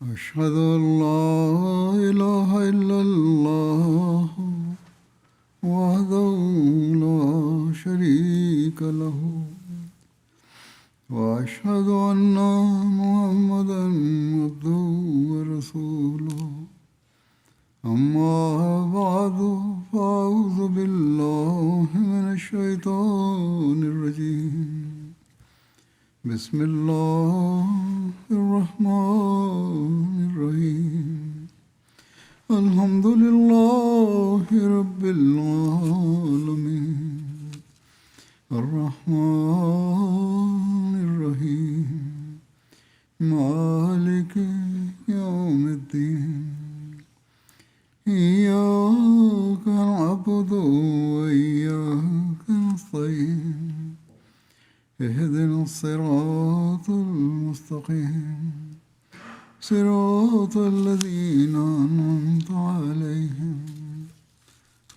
أشهد أن لا إله إلا الله وحده لا شريك له وأشهد أن محمدا عبده ورسوله أما بعد فأعوذ بالله من الشيطان الرجيم بسم الله الرحمن الرحيم الحمد لله رب العالمين الرحمن الرحيم مالك يوم الدين إياك نعبد وإياك نستعين اهدنا الصراط المستقيم صراط الذين أنعمت عليهم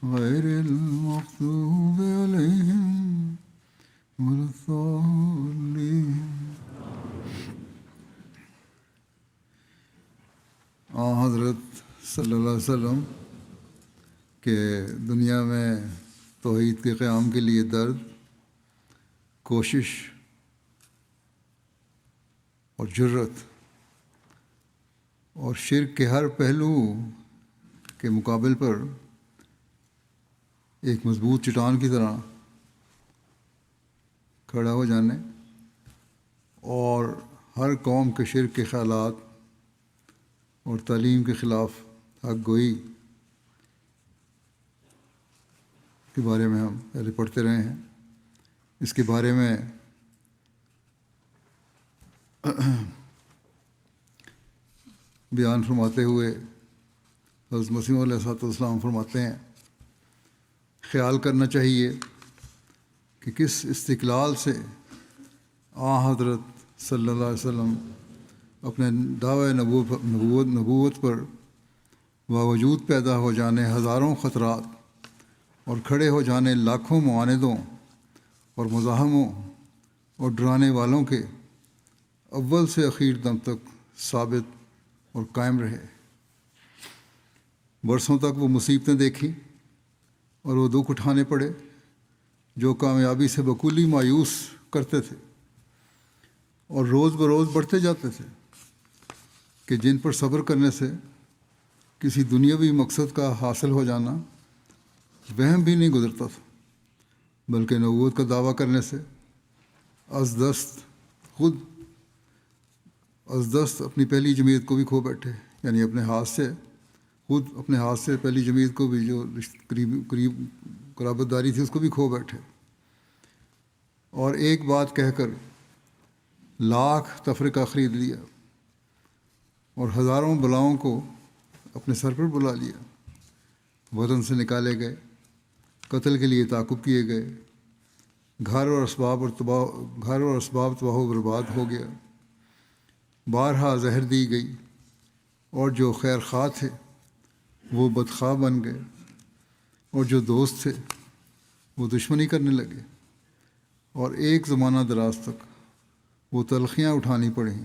غير المغضوب عليهم ولا الضالين. حضرت صلی اللہ علیہ وسلم کہ دنیا میں توحید کے قیام کے لیے درد، کوشش اور جرت اور شرک کے ہر پہلو کے مقابل پر ایک مضبوط چٹان کی طرح کھڑا ہو جانے اور ہر قوم کے شرک کے خیالات اور تعلیم کے خلاف حق گوئی کے بارے میں ہم پہلے پڑھتے رہے ہیں. اس کے بارے میں بیان فرماتے ہوئے حضرت مسیح علیہ السلام فرماتے ہیں، خیال کرنا چاہیے کہ کس استقلال سے حضرت صلی اللہ علیہ وسلم اپنے دعوی نبوت پر باوجود پیدا ہو جانے ہزاروں خطرات اور کھڑے ہو جانے لاکھوں معاندوں اور مزاحموں اور ڈرانے والوں کے اول سے اخیر دم تک ثابت اور قائم رہے. برسوں تک وہ مصیبتیں دیکھی اور وہ دکھ اٹھانے پڑے جو کامیابی سے بکلی مایوس کرتے تھے اور روز بروز بڑھتے جاتے تھے، کہ جن پر صبر کرنے سے کسی دنیاوی مقصد کا حاصل ہو جانا وہم بھی نہیں گزرتا تھا، بلکہ نبوت کا دعویٰ کرنے سے از دست اپنی پہلی جماعت کو بھی کھو بیٹھے، یعنی اپنے ہاتھ سے پہلی جماعت کو بھی جو قریب قرابت داری تھی اس کو بھی کھو بیٹھے، اور ایک بات کہہ کر لاکھ تفرقہ خرید لیا اور ہزاروں بلاؤں کو اپنے سر پر بلا لیا. وطن سے نکالے گئے، قتل کے لیے تعاقب کیے گئے، گھر اور اسباب تباہ و برباد ہو گیا، بارہا زہر دی گئی، اور جو خیر خواہ تھے وہ بدخواہ بن گئے، اور جو دوست تھے وہ دشمنی کرنے لگے، اور ایک زمانہ دراز تک وہ تلخیاں اٹھانی پڑیں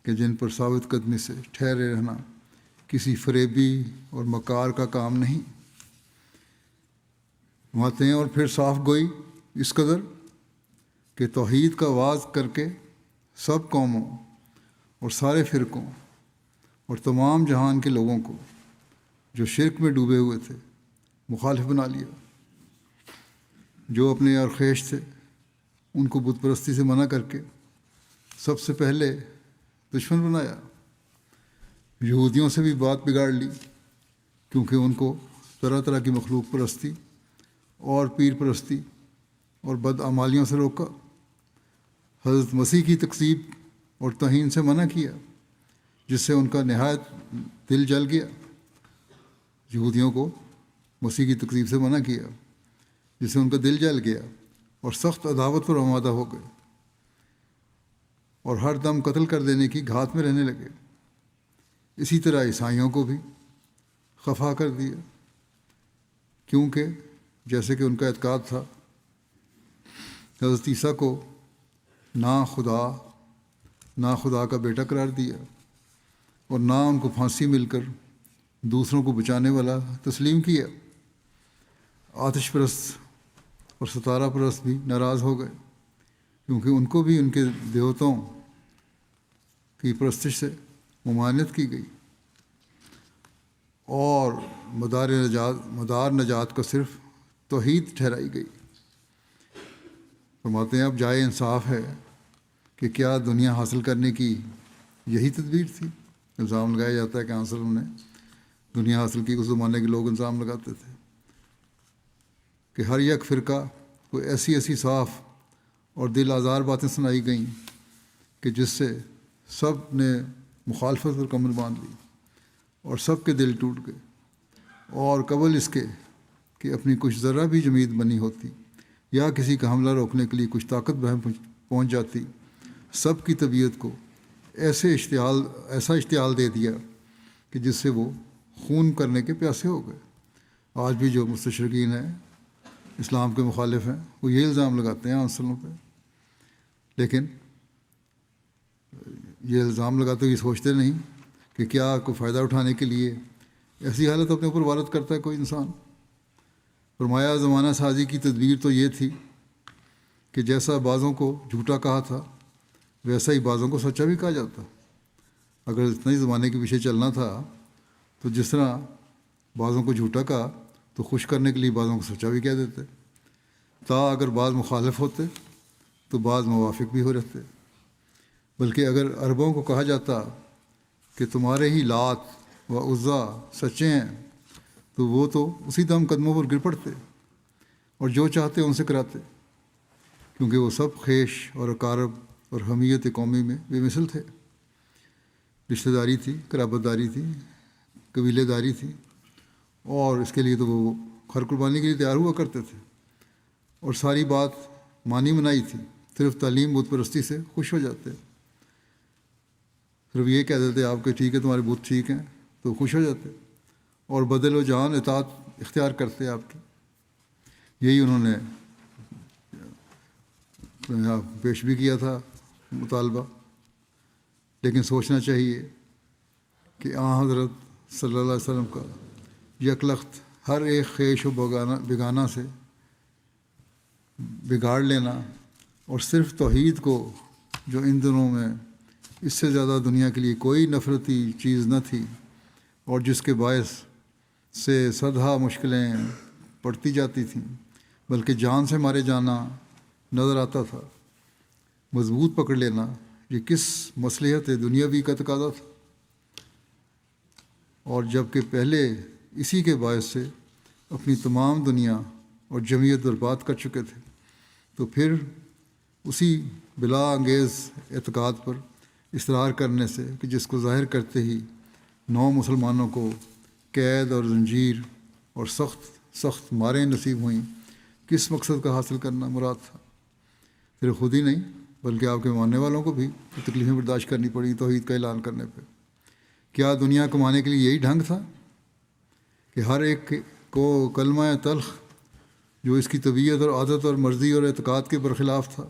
کہ جن پر ثابت قدمی سے ٹھہرے رہنا کسی فریبی اور مکار کا کام نہیں. باتیں اور پھر صاف گوئی اس قدر کہ توحید کا آواز کر کے سب قوموں اور سارے فرقوں اور تمام جہان کے لوگوں کو جو شرک میں ڈوبے ہوئے تھے مخالف بنا لیا. جو اپنے یار خیش تھے ان کو بت پرستی سے منع کر کے سب سے پہلے دشمن بنایا. یہودیوں سے بھی بات بگاڑ لی، کیونکہ ان کو طرح طرح کی مخلوق پرستی اور پیر پرستی اور بدعمالیوں سے روکا. حضرت مسیح کی تکذیب اور توہین سے منع کیا، جس سے ان کا نہایت دل جل گیا. یہودیوں کو مسیح کی تکذیب سے منع کیا جس سے ان کا دل جل گیا اور سخت عداوت پر آمادہ ہو گئے اور ہر دم قتل کر دینے کی گھات میں رہنے لگے. اسی طرح عیسائیوں کو بھی خفا کر دیا، کیونکہ جیسے کہ ان کا اعتقاد تھا حضرت عیسیٰ کو نہ خدا کا بیٹا قرار دیا، اور نہ ان کو پھانسی مل کر دوسروں کو بچانے والا تسلیم کیا۔ آتش پرست اور ستارہ پرست بھی ناراض ہو گئے، کیونکہ ان کو بھی ان کے دیوتاؤں کی پرستش سے ممانعت کی گئی، اور مدار نجات کا صرف توحید ٹھہرائی گئی۔ فرماتے ہیں اب جائے انصاف ہے کہ کیا دنیا حاصل کرنے کی یہی تدبیر تھی؟ الزام لگایا جاتا ہے کہ اصل انہوں نے دنیا حاصل کی۔ اس زمانے کے لوگ الزام لگاتے تھے کہ ہر یک فرقہ کو ایسی صاف اور دل آزار باتیں سنائی گئیں کہ جس سے سب نے مخالفت پر کمر باندھ لی اور سب کے دل ٹوٹ گئے، اور قبل اس کے کہ اپنی کچھ ذرہ بھی جمید بنی ہوتی یا کسی کا حملہ روکنے کے لیے کچھ طاقت بہم پہنچ جاتی، سب کی طبیعت کو ایسا اشتعال دے دیا کہ جس سے وہ خون کرنے کے پیاسے ہو گئے۔ آج بھی جو مستشرقین ہیں، اسلام کے مخالف ہیں، وہ یہ الزام لگاتے ہیں عنصروں پہ، لیکن یہ الزام لگاتے ہوئے سوچتے نہیں کہ کیا کوئی فائدہ اٹھانے کے لیے ایسی حالت اپنے اوپر وارد کرتا ہے کوئی انسان۔ فرمایا زمانہ سازی کی تدبیر تو یہ تھی کہ جیسا بعضوں کو جھوٹا کہا تھا ویسا ہی بعضوں کو سچا بھی کہا جاتا۔ اگر اتنا ہی زمانے کے پیچھے چلنا تھا تو جس طرح بعضوں کو جھوٹا کہا تو خوش کرنے کے لیے بعضوں کو سچا بھی کہہ دیتے، اگر بعض مخالف ہوتے تو بعض موافق بھی ہو رہتے۔ بلکہ اگر عربوں کو کہا جاتا کہ تمہارے ہی لات و عزا سچے ہیں تو وہ تو اسی دم قدموں پر گر پڑتے اور جو چاہتے ان سے کراتے، کیونکہ وہ سب خیش اور اقارب اور حمیت قومی میں بے مثل تھے۔ رشتہ داری تھی، قرابت داری تھی، قبیلے داری تھی، اور اس کے لیے تو وہ خر قربانی کے لیے تیار ہوا کرتے تھے، اور ساری بات مانی منائی تھی۔ صرف تعلیم بت پرستی سے خوش ہو جاتے، صرف یہ کہہ دیتے آپ کہ ٹھیک ہے تمہارے بت ٹھیک ہیں تو خوش ہو جاتے، اور بدل و جان اطاعت اختیار کرتے آپ کی۔ یہی انہوں نے پیش بھی کیا تھا مطالبہ، لیکن سوچنا چاہیے کہ حضرت صلی اللہ علیہ وسلم کا یکلخت ہر ایک خیش و بیگانہ سے بگاڑ لینا، اور صرف توحید کو جو ان دنوں میں اس سے زیادہ دنیا کے لیے کوئی نفرتی چیز نہ تھی، اور جس کے باعث سے صدہا مشکلیں پڑتی جاتی تھیں، بلکہ جان سے مارے جانا نظر آتا تھا، مضبوط پکڑ لینا یہ کس مصلحت دنیاوی کا تقاضا تھا، اور جب کہ پہلے اسی کے باعث سے اپنی تمام دنیا اور جمعیت برباد کر چکے تھے، تو پھر اسی بلا انگیز اعتقاد پر اصرار کرنے سے کہ جس کو ظاہر کرتے ہی 9 مسلمانوں کو قید اور زنجیر اور سخت ماریں نصیب ہوئیں، کس مقصد کا حاصل کرنا مراد تھا؟ صرف خود ہی نہیں بلکہ آپ کے ماننے والوں کو بھی تکلیفیں برداشت کرنی پڑی توحید کا اعلان کرنے پہ۔ کیا دنیا کمانے کے لیے یہی ڈھنگ تھا کہ ہر ایک کو کلمہ تلخ جو اس کی طبیعت اور عادت اور مرضی اور اعتقاد کے برخلاف تھا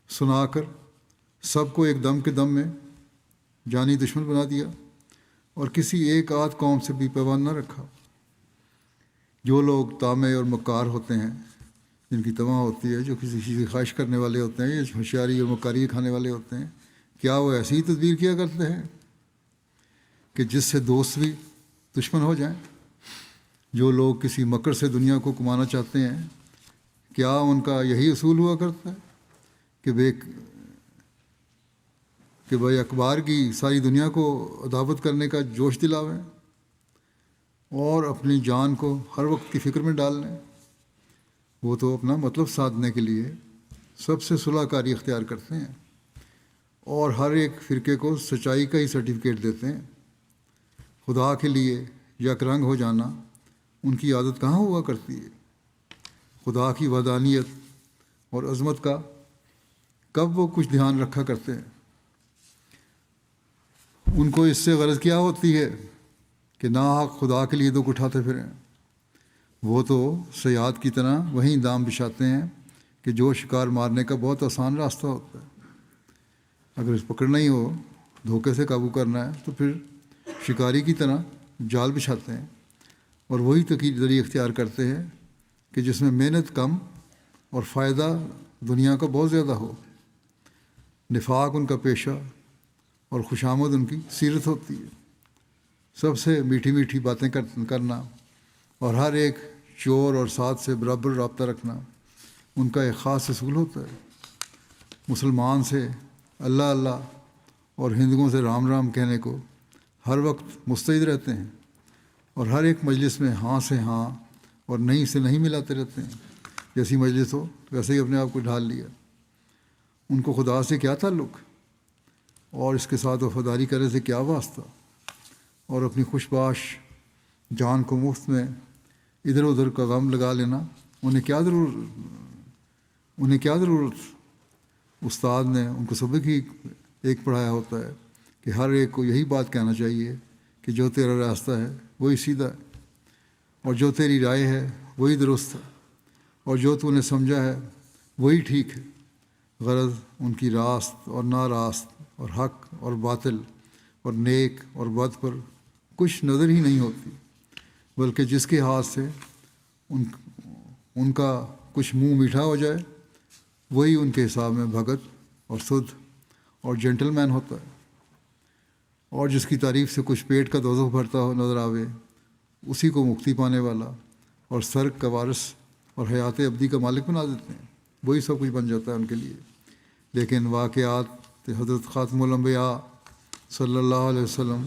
سنا کر سب کو ایک دم کے دم میں جانی دشمن بنا دیا، اور کسی ایک آدھ قوم سے بھی پیوند نہ رکھا؟ جو لوگ طامع اور مکار ہوتے ہیں، جن کی طمع ہوتی ہے، جو کسی چیز کی خواہش کرنے والے ہوتے ہیں، یا ہوشیاری اور مکاری کھانے والے ہوتے ہیں، کیا وہ ایسی ہی تدبیر کیا کرتے ہیں کہ جس سے دوست بھی دشمن ہو جائیں؟ جو لوگ کسی مکر سے دنیا کو کمانا چاہتے ہیں، کیا ان کا یہی اصول ہوا کرتا ہے کہ بھائی اخبار کی ساری دنیا کو عداوت کرنے کا جوش دلاویں اور اپنی جان کو ہر وقت کی فکر میں ڈال لیں؟ وہ تو اپنا مطلب سادھنے کے لیے سب سے صلح کاری اختیار کرتے ہیں، اور ہر ایک فرقے کو سچائی کا ہی سرٹیفکیٹ دیتے ہیں۔ خدا کے لیے یک رنگ ہو جانا ان کی عادت کہاں ہوا کرتی ہے؟ خدا کی وحدانیت اور عظمت کا کب وہ کچھ دھیان رکھا کرتے ہیں؟ ان کو اس سے غرض کیا ہوتی ہے کہ ناحق خدا کے لیے دکھ اٹھاتے پھریں؟ وہ تو سیاد کی طرح وہیں دام بچھاتے ہیں کہ جو شکار مارنے کا بہت آسان راستہ ہوتا ہے، اگر اس پکڑنا ہی ہو، دھوکے سے قابو کرنا ہے، تو پھر شکاری کی طرح جال بچھاتے ہیں اور وہی ذریعہ اختیار کرتے ہیں کہ جس میں محنت کم اور فائدہ دنیا کا بہت زیادہ ہو۔ نفاق ان کا پیشہ اور خوشامد ان کی سیرت ہوتی ہے۔ سب سے میٹھی میٹھی باتیں کرنا اور ہر ایک چور اور ساتھ سے برابر رابطہ رکھنا ان کا ایک خاص اصول ہوتا ہے۔ مسلمان سے اللہ اللہ اور ہندوؤں سے رام رام کہنے کو ہر وقت مستعد رہتے ہیں اور ہر ایک مجلس میں ہاں سے ہاں اور نہیں سے نہیں ملاتے رہتے ہیں۔ جیسی مجلس ہو ویسے ہی اپنے آپ کو ڈھال لیا۔ ان کو خدا سے کیا تعلق اور اس کے ساتھ وفاداری کرنے سے کیا واسطہ، اور اپنی خوش باش جان کو مفت میں ادھر ادھر کا غم لگا لینا انہیں کیا ضرورت۔ استاد نے ان کو سبق ہی ایک پڑھایا ہوتا ہے کہ ہر ایک کو یہی بات کہنا چاہیے کہ جو تیرا راستہ ہے وہی سیدھا ہے، اور جو تیری رائے ہے وہی درست ہے، اور جو تو نے سمجھا ہے وہی ٹھیک ہے۔ غرض ان کی راست اور ناراست اور حق اور باطل اور نیک اور بد پر کچھ نظر ہی نہیں ہوتی، بلکہ جس کے ہاتھ سے ان کا کچھ منہ میٹھا ہو جائے وہی ان کے حساب میں بھگت اور سدھ اور جینٹل مین ہوتا ہے، اور جس کی تعریف سے کچھ پیٹ کا دوزخ بھرتا ہو نظر آوے اسی کو مکتی پانے والا اور سرگ کا وارث اور حیات ابدی کا مالک بنا دیتے ہیں۔ وہی سب کچھ بن جاتا ہے ان کے لیے۔ لیکن واقعات حضرت خاتم الانبیاء صلی اللہ علیہ وسلم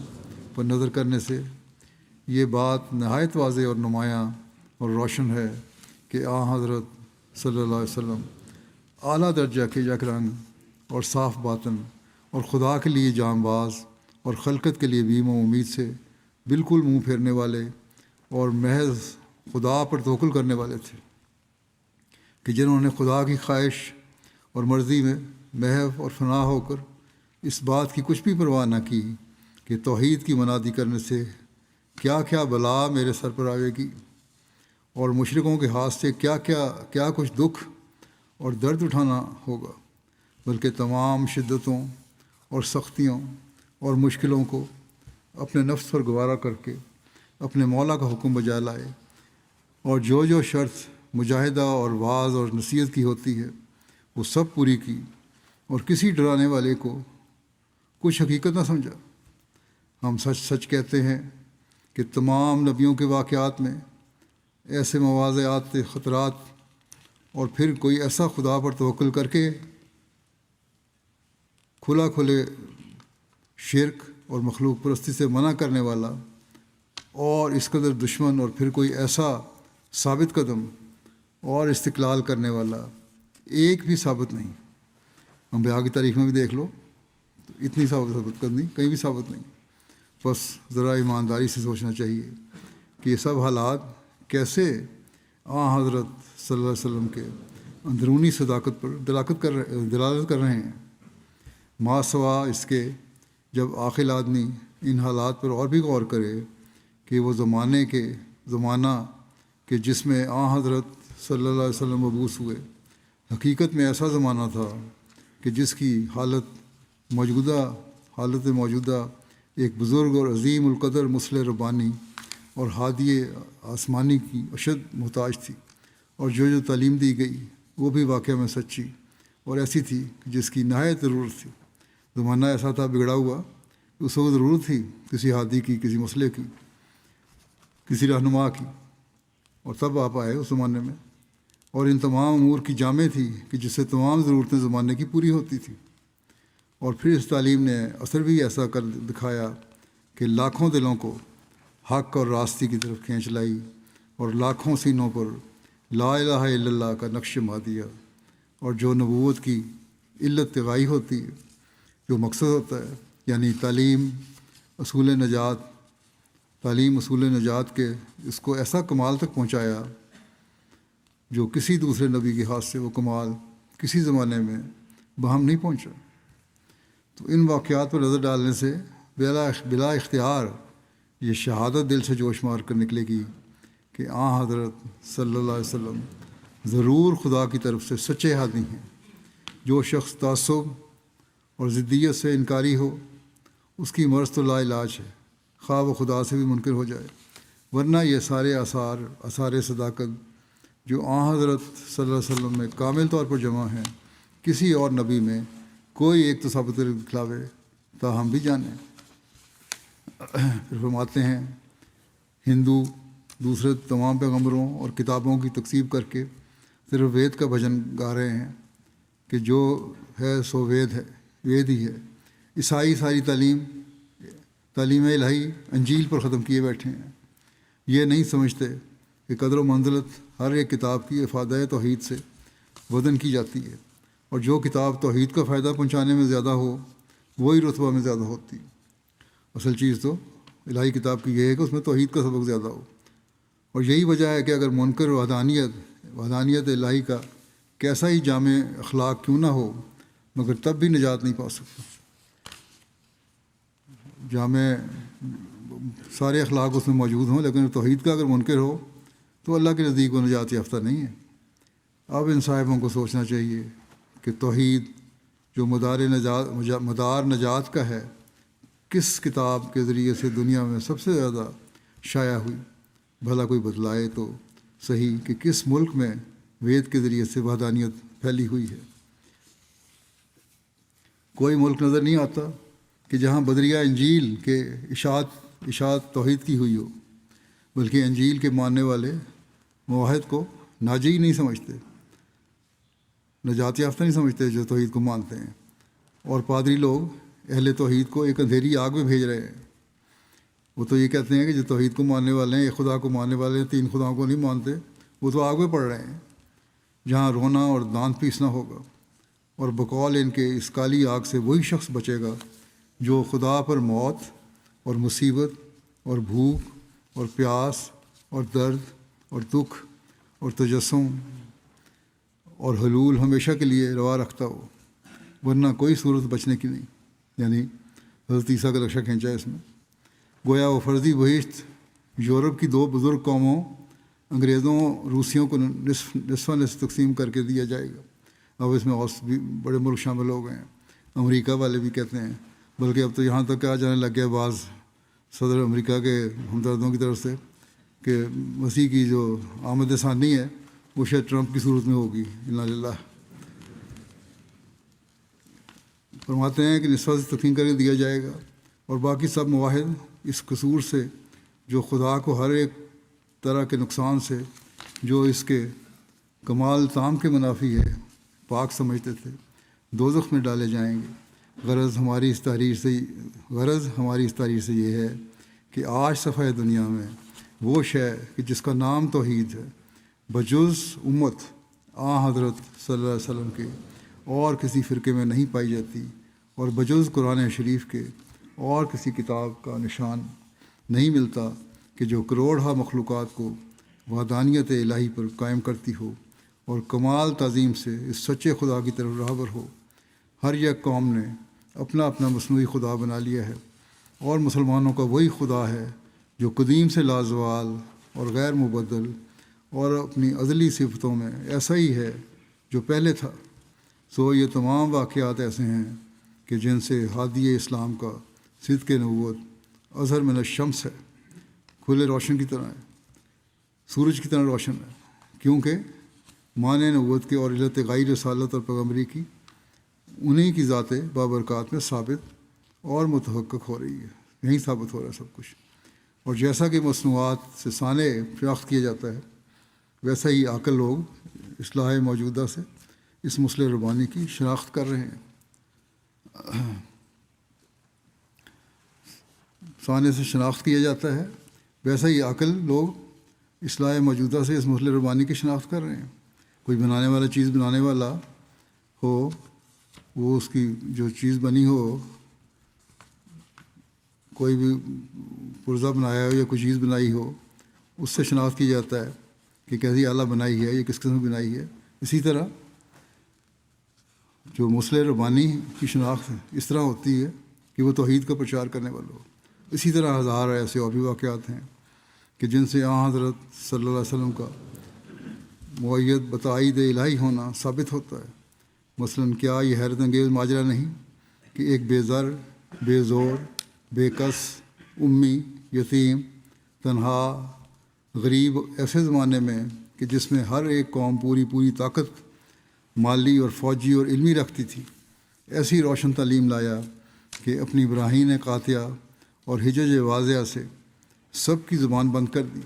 پر نظر کرنے سے یہ بات نہایت واضح اور نمایاں اور روشن ہے کہ حضرت صلی اللہ علیہ وسلم اعلیٰ درجہ کے یک رنگ اور صاف باطن اور خدا کے لیے جاں باز اور خلقت کے لیے بیم و امید سے بالکل منہ پھیرنے والے اور محض خدا پر توکل کرنے والے تھے، کہ جنہوں نے خدا کی خواہش اور مرضی میں محو اور فنا ہو کر اس بات کی کچھ بھی پرواہ نہ کی کہ توحید کی منادی کرنے سے کیا کیا بلا میرے سر پر آئے گی، اور مشرکوں کے ہاتھ سے کیا کچھ دکھ اور درد اٹھانا ہوگا، بلکہ تمام شدتوں اور سختیوں اور مشکلوں کو اپنے نفس پر گوارا کر کے اپنے مولا کا حکم بجا لائے، اور جو شرط مجاہدہ اور وعظ اور نصیحت کی ہوتی ہے وہ سب پوری کی، اور کسی ڈرانے والے کو کچھ حقیقت نہ سمجھا۔ ہم سچ کہتے ہیں کہ تمام نبیوں کے واقعات میں ایسے مواضعات خطرات اور پھر کوئی ایسا خدا پر توکل کر کے کھلے شرک اور مخلوق پرستی سے منع کرنے والا اور اس قدر دشمن، اور پھر کوئی ایسا ثابت قدم اور استقلال کرنے والا ایک بھی ثابت نہیں۔ انبیاء کی تاریخ میں بھی دیکھ لو تو اتنی ثابت کرنی کہیں بھی ثابت نہیں۔ بس ذرا ایمانداری سے سوچنا چاہیے کہ یہ سب حالات کیسے حضرت صلی اللہ علیہ وسلم کے اندرونی صداقت پر دلالت کر رہے ہیں، ما سوا اس کے جب عاقل آدمی ان حالات پر اور بھی غور کرے کہ وہ زمانہ کہ جس میں حضرت صلی اللہ علیہ وسلم مبعوث ہوئے حقیقت میں ایسا زمانہ تھا کہ جس کی حالت موجودہ ایک بزرگ اور عظیم القدر مصلح ربانی اور ہادی آسمانی کی اشد محتاج تھی، اور جو تعلیم دی گئی وہ بھی واقعہ میں سچی اور ایسی تھی جس کی نہایت ضرورت تھی۔ زمانہ ایسا تھا بگڑا ہوا، اس وقت ضرورت تھی کسی ہادی کی، کسی مسئلے کی، کسی رہنما کی، اور تب آپ آئے اس زمانے میں، اور ان تمام امور کی جامع تھی کہ جس سے تمام ضرورتیں زمانے کی پوری ہوتی تھی۔ اور پھر اس تعلیم نے اثر بھی ایسا کر دکھایا کہ لاکھوں دلوں کو حق اور راستی کی طرف کھینچ لائی، اور لاکھوں سینوں پر لا الہ الا اللہ کا نقش مار دیا، اور جو نبوت کی علت تغائی ہوتی ہے، جو مقصد ہوتا ہے، یعنی تعلیم اصول نجات کے، اس کو ایسا کمال تک پہنچایا جو کسی دوسرے نبی کے ہاتھ سے وہ کمال کسی زمانے میں بہم نہیں پہنچا۔ تو ان واقعات پر نظر ڈالنے سے بلا اختیار یہ شہادت دل سے جوش مار کر نکلے گی کہ حضرت صلی اللہ علیہ وسلم ضرور خدا کی طرف سے سچے ہادی ہیں۔ جو شخص تعصب اور ضدیت سے انکاری ہو اس کی مرض تو لا علاج ہے، خواہ وہ خدا سے بھی منکر ہو جائے، ورنہ یہ سارے آثار صداقت جو حضرت صلی اللہ علیہ وسلم میں کامل طور پر جمع ہیں، کسی اور نبی میں کوئی ایک تو ثابت کر دکھلاوے تاہم بھی جانیں۔ پھر فرماتے ہیں ہندو دوسرے تمام پیغمبروں اور کتابوں کی تکذیب کر کے صرف وید کا بھجن گا رہے ہیں کہ جو ہے سو وید ہے، وید ہی ہے۔ عیسائی ساری تعلیم الہی انجیل پر ختم کیے بیٹھے ہیں۔ یہ نہیں سمجھتے کہ قدر و منزلت ہر ایک کتاب کی افادہ توحید سے وزن کی جاتی ہے، اور جو کتاب توحید کا فائدہ پہنچانے میں زیادہ ہو وہی رتبہ میں زیادہ ہوتی ہے۔ اصل چیز تو الہی کتاب کی یہ ہے کہ اس میں توحید کا سبق زیادہ ہو، اور یہی وجہ ہے کہ اگر منکر وحدانیت الہی کا کیسا ہی جامع اخلاق کیوں نہ ہو مگر تب بھی نجات نہیں پا سکتا۔ جامع سارے اخلاق اس میں موجود ہوں لیکن توحید کا اگر منکر ہو تو اللہ کے نزدیک وہ نجات یافتہ نہیں ہے۔ اب ان صاحبوں کو سوچنا چاہیے کہ توحید جو مدار نجات کا ہے کس کتاب کے ذریعے سے دنیا میں سب سے زیادہ شائع ہوئی؟ بھلا کوئی بتلائے تو صحیح کہ کس ملک میں وید کے ذریعے سے وحدانیت پھیلی ہوئی ہے۔ کوئی ملک نظر نہیں آتا کہ جہاں بدریہ انجیل کے اشاعت توحید کی ہوئی ہو، بلکہ انجیل کے ماننے والے موحد کو ناجی ہی نہیں سمجھتے، نجات یافتہ نہیں سمجھتے جو توحید کو مانتے ہیں، اور پادری لوگ اہل توحید کو ایک اندھیری آگ میں بھیج رہے ہیں۔ وہ تو یہ کہتے ہیں کہ جو توحید کو ماننے والے ہیں، ایک خدا کو ماننے والے ہیں، تین خداؤں کو نہیں مانتے، وہ تو آگ میں پڑ رہے ہیں جہاں رونا اور دانت پیسنا ہوگا، اور بقول ان کے اس کالی آگ سے وہی شخص بچے گا جو خدا پر موت اور مصیبت اور بھوک اور پیاس اور درد اور دکھ اور تجسم اور حلول ہمیشہ کے لیے روا رکھتا ہو، ورنہ کوئی صورت بچنے کی نہیں۔ یعنی حضرت عیسیٰ کا رکشہ کھینچا ہے اس میں۔ گویا وہ فرضی بہشت یورپ کی دو بزرگ قوموں انگریزوں روسیوں کو نصف تقسیم کر کے دیا جائے گا۔ اب اس میں اور بھی بڑے ملک شامل ہو گئے ہیں، امریکہ والے بھی کہتے ہیں، بلکہ اب تو یہاں تک کہا جانے لگ گیا بعض صدر امریکہ کے ہمدردوں کی طرف سے کہ مسیح کی جو آمد ثانی ہے وہ شاید ٹرمپ کی صورت میں ہوگی۔ انا للہ۔ فرماتے ہیں کہ نصف سے تقسیم کر کے دیا جائے گا، اور باقی سب مواحد اس قصور سے جو خدا کو ہر ایک طرح کے نقصان سے جو اس کے کمال تام کے منافی ہے پاک سمجھتے تھے دوزخ میں ڈالے جائیں گے۔ غرض ہماری اس تحریر سے یہ ہے کہ آج صفحہ دنیا میں وہ شے کہ جس کا نام توحید ہے بجز امت حضرت صلی اللہ علیہ وسلم کے اور کسی فرقے میں نہیں پائی جاتی، اور بجز قرآن شریف کے اور کسی کتاب کا نشان نہیں ملتا کہ جو کروڑہ مخلوقات کو وحدانیت الہی پر قائم کرتی ہو اور کمال تعظیم سے اس سچے خدا کی طرف راہبر ہو۔ ہر یک قوم نے اپنا اپنا مصنوعی خدا بنا لیا ہے، اور مسلمانوں کا وہی خدا ہے جو قدیم سے لازوال اور غیر مبدل اور اپنی ازلی صفتوں میں ایسا ہی ہے جو پہلے تھا۔ سو یہ تمام واقعات ایسے ہیں کہ جن سے ہادی اسلام کا صدق نبوت اظہر من الشمس ہے، کھلے روشن کی طرح ہے، سورج کی طرح روشن ہے، کیونکہ معنی نبوت کے اور علت غیر رسالت اور پیغمبری کی انہی کی ذات بابرکات میں ثابت اور متحقق ہو رہی ہے۔ یہیں ثابت ہو رہا ہے سب کچھ۔ اور جیسا کہ مصنوعات سے صانع شناخت کیا جاتا ہے، ویسا ہی عاقل لوگ اصلاح موجودہ سے اس مسئلہ ربانی کی شناخت کر رہے ہیں۔ صانع سے شناخت کیا جاتا ہے، ویسا ہی عاقل لوگ اصلاح موجودہ سے اس مسئلہ ربانی کی شناخت کر رہے ہیں۔ کوئی بنانے والا چیز بنانے والا ہو، وہ اس کی جو چیز بنی ہو، کوئی بھی پرزہ بنایا ہو یا کوئی چیز بنائی ہو، اس سے شناخت کی جاتا ہے کہ کیسی اعلیٰ بنائی ہے یا کس قسم بنائی ہے۔ اسی طرح جو مسئلہ ربانی کی شناخت اس طرح ہوتی ہے کہ وہ توحید کا پرچار کرنے والا ہو۔ اسی طرح ہزار ایسے اور بھی واقعات ہیں کہ جن سے حضرت صلی اللہ علیہ وسلم کا معید بتائید الہی ہونا ثابت ہوتا ہے۔ مثلاً کیا یہ حیرت انگیز ماجرا نہیں کہ ایک بے زر، بے زور، بے کس، امی، یتیم، تنہا، غریب ایسے زمانے میں کہ جس میں ہر ایک قوم پوری طاقت مالی اور فوجی اور علمی رکھتی تھی، ایسی روشن تعلیم لایا کہ اپنی براہین قاطعہ اور حجج واضحہ سے سب کی زبان بند کر دی،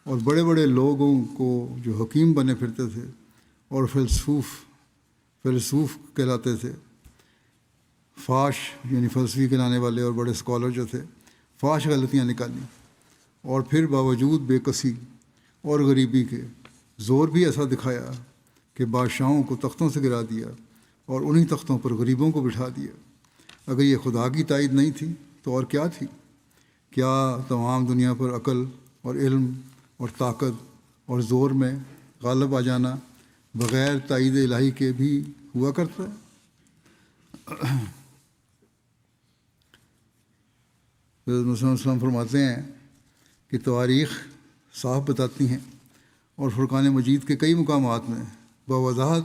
اور بڑے بڑے لوگوں کو جو حکیم بنے پھرتے تھے اور فیلسوف کہلاتے تھے، فاش یعنی فلسفی کہلانے والے اور بڑے اسکالر جو تھے، فاش غلطیاں نکالیں، اور پھر باوجود بے کسی اور غریبی کے زور بھی ایسا دکھایا کہ بادشاہوں کو تختوں سے گرا دیا اور انہی تختوں پر غریبوں کو بٹھا دیا۔ اگر یہ خدا کی تائید نہیں تھی تو اور کیا تھی؟ کیا تمام دنیا پر عقل اور علم اور طاقت اور زور میں غالب آ جانا بغیر تائید الہی کے بھی ہوا کرتا ہے؟ حضرت مسیح علیہ السلام فرماتے ہیں کہ تواریخ صاف بتاتی ہیں اور فرقان مجید کے کئی مقامات میں بوضاحت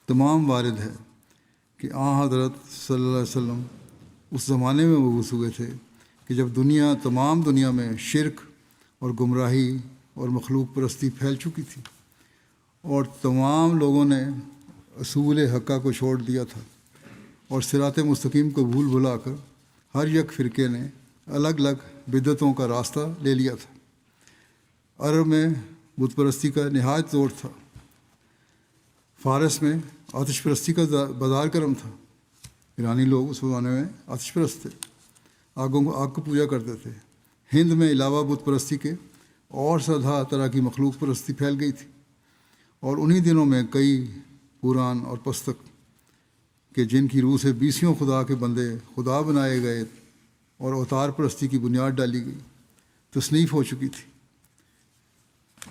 تمام وارد ہے کہ حضرت صلی اللہ علیہ وسلم اس زمانے میں مبعوث ہوئے تھے کہ جب تمام دنیا میں شرک اور گمراہی اور مخلوق پرستی پھیل چکی تھی، اور تمام لوگوں نے اصول حقہ کو چھوڑ دیا تھا، اور صراط مستقیم کو بھول بھلا کر ہر یک فرقے نے الگ الگ بدعتوں کا راستہ لے لیا تھا۔ عرب میں بت پرستی کا نہایت زور تھا، فارس میں آتش پرستی کا بازار گرم تھا۔ ایرانی لوگ اس زمانے میں آتش پرست تھے، آگ کو پوجا کرتے تھے۔ ہند میں علاوہ بت پرستی کے اور سدھا طرح کی مخلوق پرستی پھیل گئی تھی، اور انہی دنوں میں کئی پران اور پستک کہ جن کی روح سے 20 خدا کے بندے خدا بنائے گئے اور اوتار پرستی کی بنیاد ڈالی گئی، تصنیف ہو چکی تھی۔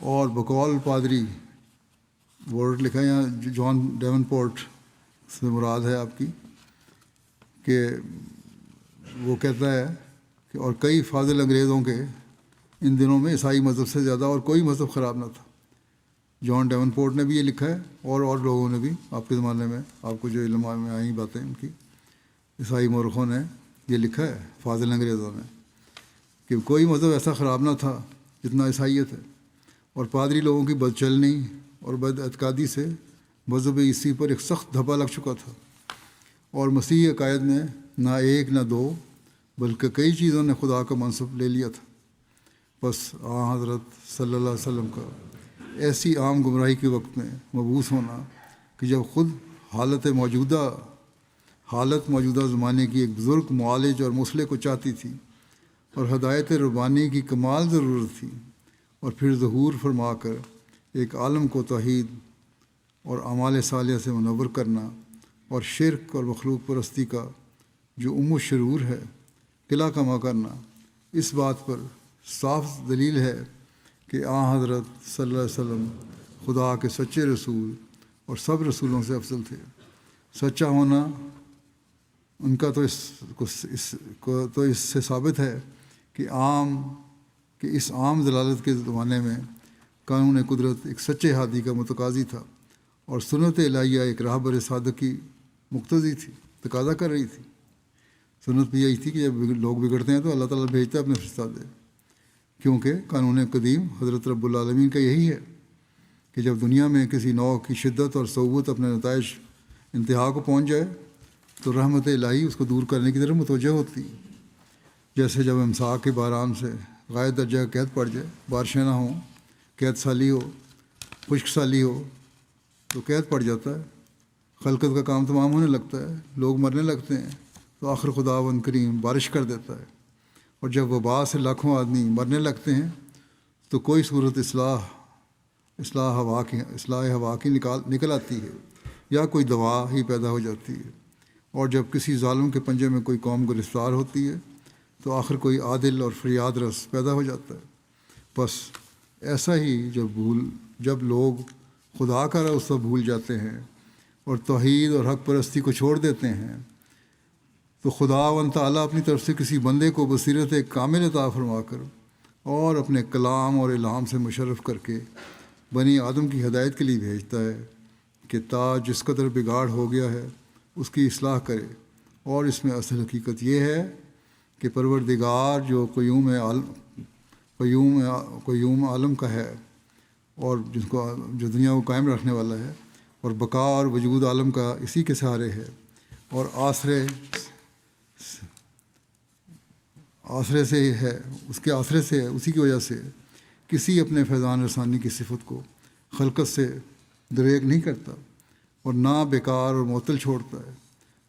اور بقول پادری ورڈ لکھا ہے یہاں، جان ڈیون پورٹ سے مراد ہے آپ کی، کہ وہ کہتا ہے کہ اور کئی فاضل انگریزوں کے ان دنوں میں عیسائی مذہب سے زیادہ اور کوئی مذہب خراب نہ تھا۔ جان ڈیون پورٹ نے بھی یہ لکھا ہے، اور لوگوں نے بھی آپ کے زمانے میں، آپ کو جو علم میں آئیں باتیں ان کی، عیسائی مورخوں نے یہ لکھا ہے فاضل انگریزوں نے، کہ کوئی مذہب ایسا خراب نہ تھا جتنا عیسائیت ہے۔ اور پادری لوگوں کی بد چلنی اور بد اعتقادی سے مذہب عیسی پر ایک سخت دھبا لگ چکا تھا، اور مسیحی عقائد نے نہ ایک نہ دو بلکہ کئی چیزوں نے خدا کا منصب لے لیا تھا۔ بس حضرت صلی اللہ علیہ وسلم کا ایسی عام گمراہی کے وقت میں مبعوث ہونا کہ جب خود حالت موجودہ زمانے کی ایک بزرگ معالج اور مصلح کو چاہتی تھی، اور ہدایت ربانی کی کمال ضرورت تھی، اور پھر ظہور فرما کر ایک عالم کو توحید اور اعمال صالحہ سے منور کرنا اور شرک اور مخلوق پرستی کا جو الشرور ہے قلعہ کما کرنا، اس بات پر صاف دلیل ہے کہ حضرت صلی اللہ علیہ وسلم خدا کے سچے رسول اور سب رسولوں سے افضل تھے۔ سچا ہونا ان کا تو اس سے ثابت ہے کہ اس عام ضلالت کے زمانے میں قانون قدرت ایک سچے ہادی کا متقاضی تھا، اور سنت الہیہ ایک راہبر صادق کی مقتضی تھی، تقاضا کر رہی تھی۔ سنت بھی یہی تھی کہ جب لوگ بگڑتے ہیں تو اللہ تعالیٰ بھیجتا ہے اپنے فرستادے، کیونکہ قانون قدیم حضرت رب العالمین کا یہی ہے کہ جب دنیا میں کسی نوع کی شدت اور صعوبت اپنے نتائج انتہا کو پہنچ جائے تو رحمت الہی اس کو دور کرنے کی طرف متوجہ ہوتی، جیسے جب امساک کے باران سے غائب درجہ کا قحط پڑ جائے، بارشیں نہ ہوں، قحط سالی ہو، خشک سالی ہو تو قحط پڑ جاتا ہے، خلقت کا کام تمام ہونے لگتا ہے، لوگ مرنے لگتے ہیں، تو آخر خداوند کریم بارش کر دیتا ہے، اور جب وبا سے لاکھوں آدمی مرنے لگتے ہیں تو کوئی صورت اصلاح ہوا کی نکل آتی ہے، یا کوئی دوا ہی پیدا ہو جاتی ہے، اور جب کسی ظالم کے پنجے میں کوئی قوم گرفتار ہوتی ہے تو آخر کوئی عادل اور فریاد رس پیدا ہو جاتا ہے۔ بس ایسا ہی جب لوگ خدا کا راستہ بھول جاتے ہیں اور توحید اور حق پرستی کو چھوڑ دیتے ہیں تو خداوند تعالیٰ اپنی طرف سے کسی بندے کو بصیرت کامل عطا فرما کر اور اپنے کلام اور الہام سے مشرف کر کے بنی آدم کی ہدایت کے لیے بھیجتا ہے کہ تا جس قدر بگاڑ ہو گیا ہے اس کی اصلاح کرے، اور اس میں اصل حقیقت یہ ہے کہ پروردگار جو قیوم عالم کا ہے اور جو دنیا کو قائم رکھنے والا ہے، اور بقا اور وجود عالم کا اسی کے سہارے ہے، اور آسرے سے ہے، اس کے آسرے سے ہے، اسی کی وجہ سے کسی اپنے فیضان رسانی کی صفت کو خلقت سے دریغ نہیں کرتا اور نہ بیکار اور معطل چھوڑتا ہے،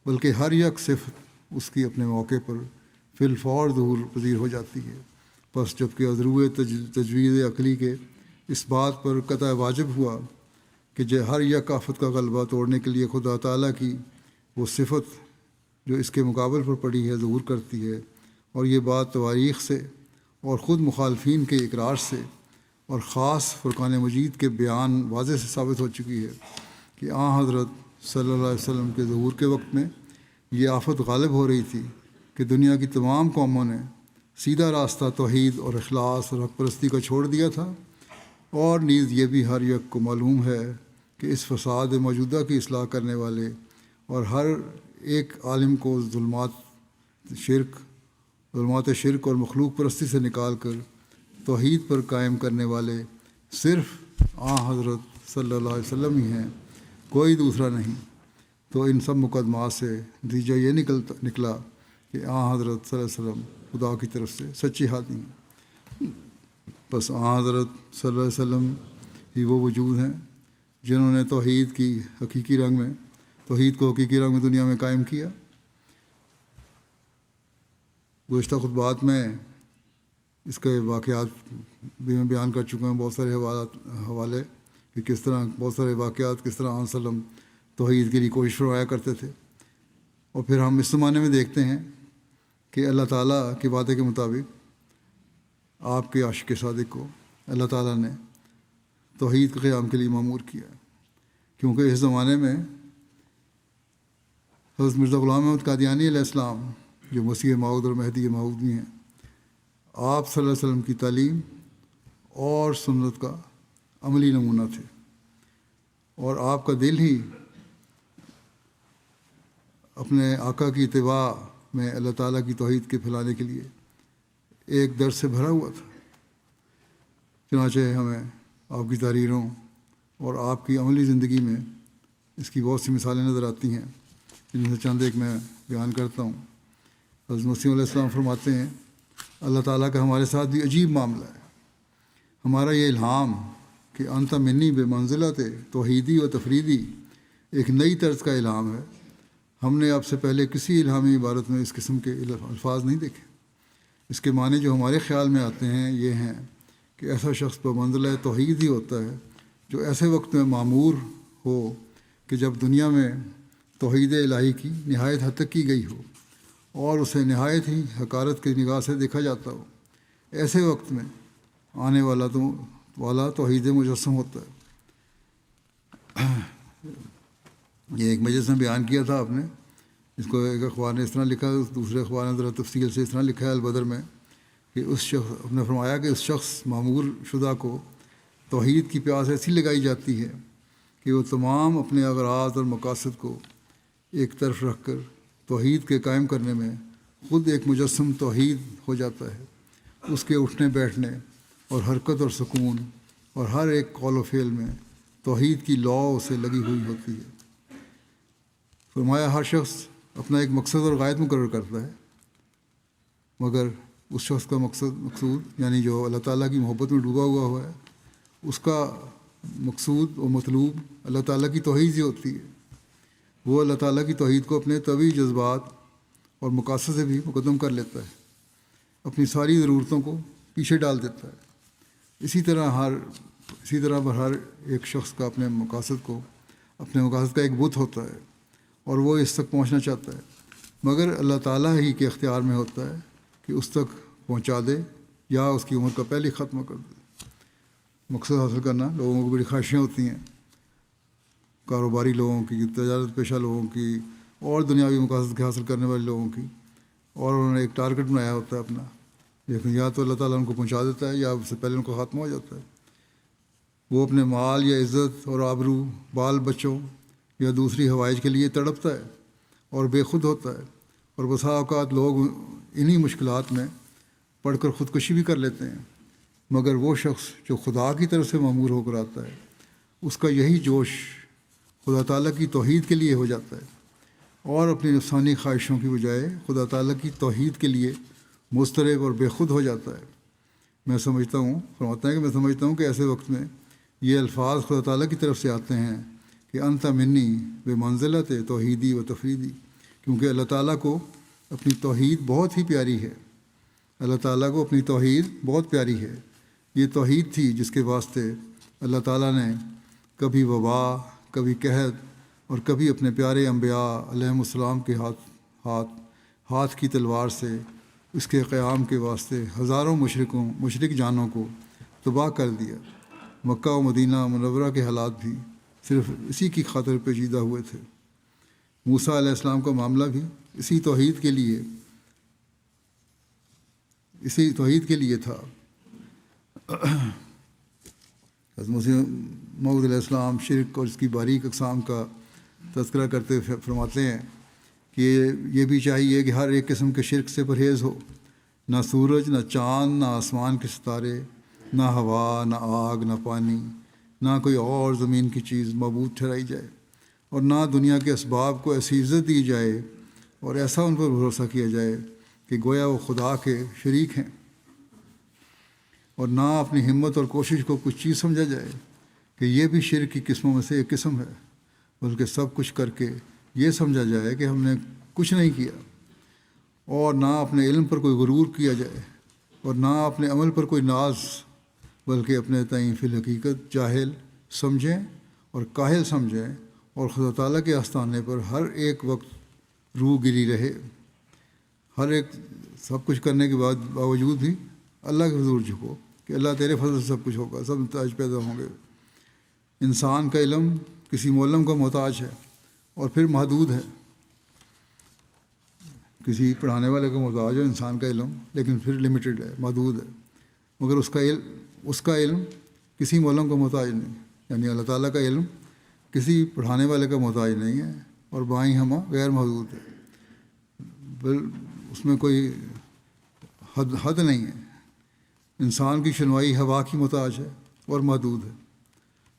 بلکہ ہر یک صفت اس کی اپنے موقع پر فی الفور ظہور پذیر ہو جاتی ہے۔ پس جب کہ ازرو تجویز عقلی کے اس بات پر قطع واجب ہوا کہ ہر یک آفت کا غلبہ توڑنے کے لیے خدا تعالیٰ کی وہ صفت جو اس کے مقابل پر پڑی ہے ظہور کرتی ہے، اور یہ بات تواریخ سے اور خود مخالفین کے اقرار سے اور خاص فرقان مجید کے بیان واضح سے ثابت ہو چکی ہے کہ حضرت صلی اللہ علیہ وسلم کے ظہور کے وقت میں یہ آفت غالب ہو رہی تھی کہ دنیا کی تمام قوموں نے سیدھا راستہ توحید اور اخلاص اور حق پرستی کا چھوڑ دیا تھا، اور نیز یہ بھی ہر یک کو معلوم ہے کہ اس فساد موجودہ کی اصلاح کرنے والے اور ہر ایک عالم کو ظلمات شرک اور مخلوق پرستی سے نکال کر توحید پر قائم کرنے والے صرف حضرت صلی اللہ علیہ وسلم ہی ہیں، کوئی دوسرا نہیں۔ تو ان سب مقدمات سے نتیجہ یہ نکلا کہ حضرت صلی اللہ علیہ وسلم خدا کی طرف سے سچی ہادی ہیں۔ بس حضرت صلی اللہ علیہ وسلم ہی وہ وجود ہیں جنہوں نے توحید کو حقیقی رنگ میں دنیا میں قائم کیا۔ گزشتہ خطبات میں اس کے واقعات بھی میں بیان کر چکا ہوں، بہت سارے حوالے کہ کس طرح بہت سارے واقعات کس طرح وسلم توحید کے لیے کوشش فرمایا کرتے تھے، اور پھر ہم اس زمانے میں دیکھتے ہیں کہ اللہ تعالیٰ کے وعدے کے مطابق آپ کے عاشق صادق کو اللہ تعالیٰ نے توحید کے قیام کے لیے مامور کیا، کیونکہ اس زمانے میں حضرت مرزا غلام احمد قادیانی علیہ السلام جو مسیح موعود اور مہدی موعود بھی ہیں، آپ صلی اللہ علیہ وسلم کی تعلیم اور سنت کا عملی نمونہ تھے، اور آپ کا دل ہی اپنے آقا کی اتباع میں اللہ تعالیٰ کی توحید کے پھیلانے کے لیے ایک درد سے بھرا ہوا تھا۔ چنانچہ ہمیں آپ کی تحریروں اور آپ کی عملی زندگی میں اس کی بہت سی مثالیں نظر آتی ہیں، جن میں سے چند ایک میں بیان کرتا ہوں۔ حضرت مسیح علیہ السلام فرماتے ہیں، اللہ تعالیٰ کا ہمارے ساتھ بھی عجیب معاملہ ہے۔ ہمارا یہ الہام کہ انت منی بے منزلت توحیدی و تفریدی ایک نئی طرز کا الہام ہے۔ ہم نے آپ سے پہلے کسی الہامی عبارت میں اس قسم کے الفاظ نہیں دیکھے۔ اس کے معنی جو ہمارے خیال میں آتے ہیں یہ ہیں کہ ایسا شخص بمنزلہ توحید ہی ہوتا ہے جو ایسے وقت میں معمور ہو کہ جب دنیا میں توحید الہی کی نہایت حد تک کی گئی ہو اور اسے نہایت ہی حقارت کی نگاہ سے دیکھا جاتا ہو، ایسے وقت میں آنے والا توحید مجسم ہوتا ہے۔ یہ ایک مجلس میں بیان کیا تھا آپ نے، اس کو ایک اخبار نے اس طرح لکھا، دوسرے اخبار نے ذرا تفصیل سے اس طرح لکھا ہے البدر میں کہ آپ نے فرمایا کہ اس شخص معمور شدہ کو توحید کی پیاس ایسی لگائی جاتی ہے کہ وہ تمام اپنے اغراض اور مقاصد کو ایک طرف رکھ کر توحید کے قائم کرنے میں خود ایک مجسم توحید ہو جاتا ہے۔ اس کے اٹھنے بیٹھنے اور حرکت اور سکون اور ہر ایک قول و فعل میں توحید کی لو اسے لگی ہوئی ہوتی ہے۔ فرمایا ہر شخص اپنا ایک مقصد اور غائب مقرر کرتا ہے، مگر اس شخص کا مقصود یعنی جو اللہ تعالیٰ کی محبت میں ڈوبا ہوا ہے، اس کا مقصود و مطلوب اللہ تعالیٰ کی توحید ہی ہوتی ہے۔ وہ اللہ تعالیٰ کی توحید کو اپنے طبعی جذبات اور مقاصد سے بھی مقدم کر لیتا ہے، اپنی ساری ضرورتوں کو پیچھے ڈال دیتا ہے۔ اسی طرح ہر ایک شخص کا اپنے مقاصد کا ایک بت ہوتا ہے اور وہ اس تک پہنچنا چاہتا ہے، مگر اللہ تعالیٰ ہی کے اختیار میں ہوتا ہے کہ اس تک پہنچا دے یا اس کی عمر کا پہلے ہی ختم کر دے۔ مقصد حاصل کرنا لوگوں کو بڑی خواہشیں ہوتی ہیں، کاروباری لوگوں کی، تجارت پیشہ لوگوں کی اور دنیاوی مقاصد کے حاصل کرنے والے لوگوں کی، اور انہوں نے ایک ٹارگٹ بنایا ہوتا ہے اپنا، لیکن یا تو اللہ تعالیٰ ان کو پہنچا دیتا ہے یا اس سے پہلے ان کا خاتمہ ہو جاتا ہے۔ وہ اپنے مال یا عزت اور آبرو، بال بچوں یا دوسری حوائج کے لیے تڑپتا ہے اور بے خود ہوتا ہے، اور بسا اوقات لوگ انہی مشکلات میں پڑھ کر خودکشی بھی کر لیتے ہیں۔ مگر وہ شخص جو خدا کی طرف سے مأمور ہو کر آتا ہے، اس کا یہی جوش خدا تعالیٰ کی توحید کے لیے ہو جاتا ہے، اور اپنی نفسانی خواہشوں کی بجائے خدا تعالیٰ کی توحید کے لیے مضطرب اور بے خود ہو جاتا ہے۔ میں سمجھتا ہوں، فرماتا ہے کہ میں سمجھتا ہوں کہ ایسے وقت میں یہ الفاظ خدا تعالیٰ کی طرف سے آتے ہیں کہ انت منی بے منزلت توحیدی و تفریدی، کیونکہ اللہ تعالیٰ کو اپنی توحید بہت ہی پیاری ہے۔ اللہ تعالیٰ کو اپنی توحید بہت پیاری ہے۔ یہ توحید تھی جس کے واسطے اللہ تعالیٰ نے کبھی وبا، کبھی قحط اور کبھی اپنے پیارے انبیاء علیہم السلام کے ہاتھ کی تلوار سے اس کے قیام کے واسطے ہزاروں مشرک جانوں کو تباہ کر دیا۔ مکہ و مدینہ منورہ کے حالات بھی صرف اسی کی خاطر پیچیدہ ہوئے تھے۔ موسیٰ علیہ السلام کا معاملہ بھی اسی توحید کے لیے تھا۔ حضرت مسیح موعود علیہ السلام شرک اور اس کی باریک اقسام کا تذکرہ کرتے ہوئے فرماتے ہیں کہ یہ بھی چاہیے کہ ہر ایک قسم کے شرک سے پرہیز ہو، نہ سورج، نہ چاند، نہ آسمان کے ستارے، نہ ہوا، نہ آگ، نہ پانی، نہ کوئی اور زمین کی چیز معبود ٹھہرائی جائے، اور نہ دنیا کے اسباب کو ایسی عزت دی جائے اور ایسا ان پر بھروسہ کیا جائے کہ گویا وہ خدا کے شریک ہیں، اور نہ اپنی ہمت اور کوشش کو کچھ چیز سمجھا جائے کہ یہ بھی شرک کی قسموں میں سے ایک قسم ہے، بلکہ سب کچھ کر کے یہ سمجھا جائے کہ ہم نے کچھ نہیں کیا، اور نہ اپنے علم پر کوئی غرور کیا جائے اور نہ اپنے عمل پر کوئی ناز، بلکہ اپنے تئیں فی الحقیقت جاہل سمجھیں اور کاہل سمجھیں، اور خدا تعالیٰ کے آستانے پر ہر ایک وقت روح گری رہے، ہر ایک سب کچھ کرنے کے باوجود بھی اللہ کے حضور جھکو کہ اللہ تیرے فضل سے سب کچھ ہوگا، سب نتائج پیدا ہوں گے۔ انسان کا علم کسی معلم کا محتاج ہے اور پھر محدود ہے، کسی پڑھانے والے کا محتاج ہے انسان کا علم، لیکن پھر لمیٹڈ ہے، محدود ہے، مگر اس کا علم کسی معلم کا محتاج نہیں، یعنی اللہ تعالیٰ کا علم کسی پڑھانے والے کا محتاج نہیں ہے، اور بائیں ہمہ غیر محدود ہے، اس میں کوئی حد نہیں ہے۔ انسان کی شنوائی ہوا کی محتاج ہے اور محدود ہے،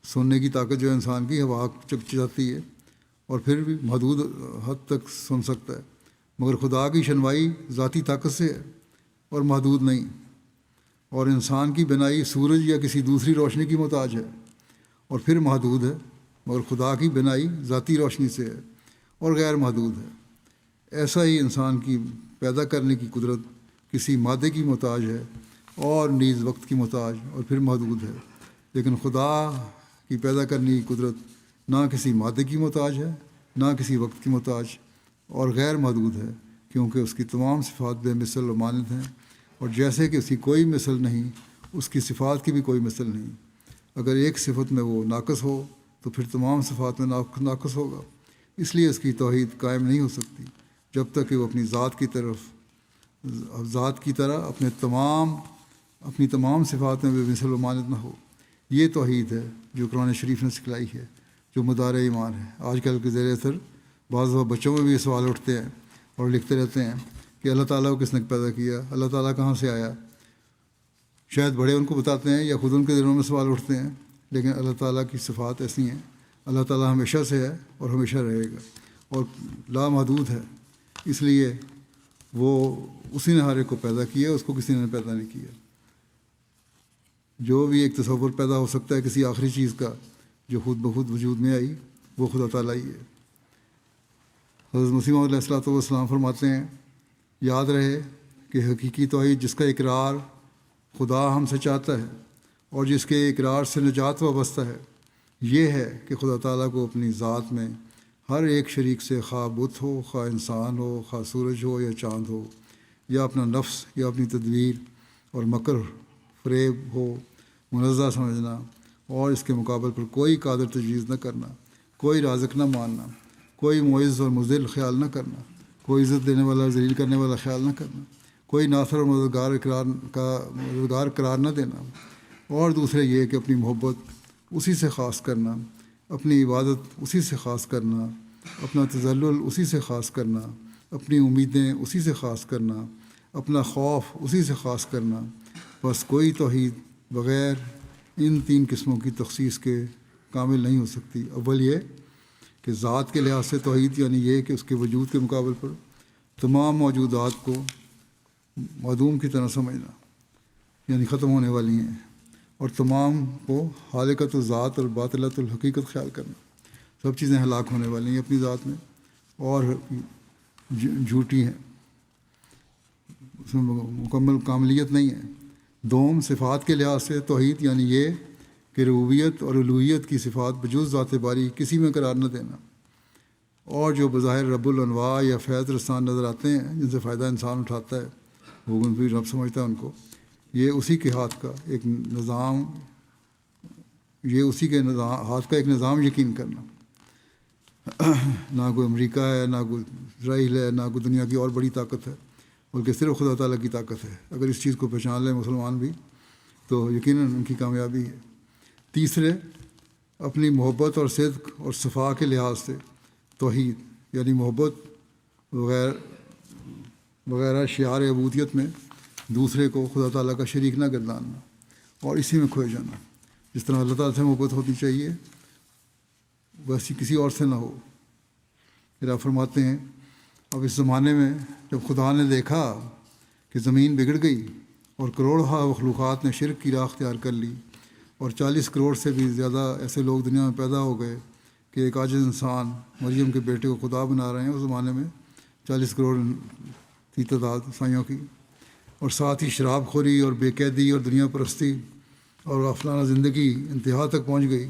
سننے کی طاقت جو انسان کی ہوا چکچاتی ہے اور پھر بھی محدود حد تک سن سکتا ہے، مگر خدا کی شنوائی ذاتی طاقت سے ہے اور محدود نہیں، اور انسان کی بنائی سورج یا کسی دوسری روشنی کی محتاج ہے اور پھر محدود ہے، مگر خدا کی بنائی ذاتی روشنی سے ہے اور غیر محدود ہے۔ ایسا ہی انسان کی پیدا کرنے کی قدرت کسی مادے کی محتاج ہے اور نیز وقت کی محتاج اور پھر محدود ہے، لیکن خدا کی پیدا کرنے کی قدرت نہ کسی مادے کی محتاج ہے، نہ کسی وقت کی محتاج، اور غیر محدود ہے، کیونکہ اس کی تمام صفات بے مثل و مانند ہیں، اور جیسے کہ اس کی کوئی مثل نہیں، اس کی صفات کی بھی کوئی مثل نہیں۔ اگر ایک صفت میں وہ ناقص ہو تو پھر تمام صفات میں ناقص ہوگا، اس لیے اس کی توحید قائم نہیں ہو سکتی جب تک کہ وہ اپنی ذات کی طرح اپنی تمام صفات میں بے مثل و مانند نہ ہو۔ یہ توحید ہے جو قرآن شریف نے سکھلائی ہے، جو مدار ایمان ہے۔ آج کل کے زیر اثر بعض بچوں میں بھی یہ سوال اٹھتے ہیں اور لکھتے رہتے ہیں کہ اللہ تعالیٰ کو کس نے پیدا کیا، اللہ تعالیٰ کہاں سے آیا۔ شاید بڑے ان کو بتاتے ہیں یا خود ان کے دلوں میں سوال اٹھتے ہیں، لیکن اللہ تعالیٰ کی صفات ایسی ہیں، اللہ تعالیٰ ہمیشہ سے ہے اور ہمیشہ رہے گا اور لامحدود ہے، اس لیے وہ اسی نے ہر ایک کو پیدا کیا، اس کو کسی نے پیدا نہیں کیا۔ جو بھی ایک تصور پیدا ہو سکتا ہے کسی آخری چیز کا جو خود بخود وجود میں آئی، وہ خدا تعالیٰ ہی ہے۔ حضرت مسیح موعود علیہ السلام فرماتے ہیں، یاد رہے کہ حقیقی توحید جس کا اقرار خدا ہم سے چاہتا ہے اور جس کے اقرار سے نجات وابستہ ہے، یہ ہے کہ خدا تعالیٰ کو اپنی ذات میں ہر ایک شریک سے، خواہ بت ہو، خواہ انسان ہو، خواہ سورج ہو یا چاند ہو، یا اپنا نفس یا اپنی تدبیر اور مکر فریب ہو، منزہ سمجھنا اور اس کے مقابل پر کوئی قادر تجویز نہ کرنا، کوئی رازق نہ ماننا، کوئی معز اور مذل خیال نہ کرنا، کوئی عزت دینے والا ذلیل کرنے والا خیال نہ کرنا، کوئی ناصر اور مددگار قرار نہ دینا، اور دوسرے یہ کہ اپنی محبت اسی سے خاص کرنا، اپنی عبادت اسی سے خاص کرنا، اپنا تذلل اسی سے خاص کرنا، اپنی امیدیں اسی سے خاص کرنا، اپنا خوف اسی سے خاص کرنا، بس کوئی توحید بغیر ان 3 قسموں کی تخصیص کے کامل نہیں ہو سکتی۔ اول یہ کہ ذات کے لحاظ سے توحید یعنی یہ کہ اس کے وجود کے مقابل پر تمام موجودات کو معدوم کی طرح سمجھنا، یعنی ختم ہونے والی ہیں، اور تمام کو خالقۃ الذات اور باطلۃ الحقیقت خیال کرنا، سب چیزیں ہلاک ہونے والی ہیں اپنی ذات میں اور جھوٹی ہیں، اس میں مکمل کاملیت نہیں ہے۔ دوم، صفات کے لحاظ سے توحید یعنی یہ کہ ربوبیت اور الوہیت کی صفات بجز ذات باری کسی میں قرار نہ دینا، اور جو بظاہر رب الانواع یا فیض رسان نظر آتے ہیں جن سے فائدہ انسان اٹھاتا ہے، وہ بھی رب سمجھتا ہے ان کو، یہ اسی کے ہاتھ کا ایک نظام، یہ اسی کے ہاتھ کا ایک نظام یقین کرنا۔ نہ کوئی امریکہ ہے، نہ کوئی اسرائیل ہے، نہ کوئی دنیا کی اور بڑی طاقت ہے، بلکہ صرف خدا تعالیٰ کی طاقت ہے۔ اگر اس چیز کو پہچان لیں مسلمان بھی تو یقیناً ان کی کامیابی ہے۔ تیسرے، اپنی محبت اور صدق اور صفا کے لحاظ سے توحید یعنی محبت وغیرہ شعار عبودیت میں دوسرے کو خدا تعالیٰ کا شریک نہ گرداننا اور اسی میں کھوئے جانا، جس طرح اللہ تعالیٰ سے محبت ہوتی چاہیے ویسی کسی اور سے نہ ہو۔ پھر آپ فرماتے ہیں اب اس زمانے میں جب خدا نے دیکھا کہ زمین بگڑ گئی اور کروڑہا مخلوقات نے شرک کی راہ اختیار کر لی، اور 40 کروڑ سے بھی زیادہ ایسے لوگ دنیا میں پیدا ہو گئے کہ ایک عاجز انسان مریم کے بیٹے کو خدا بنا رہے ہیں، اس زمانے میں 40 کروڑ تھی تعداد عیسائیوں کی، اور ساتھ ہی شراب خوری اور بے قیدی اور دنیا پرستی اور غفلانہ زندگی انتہا تک پہنچ گئی،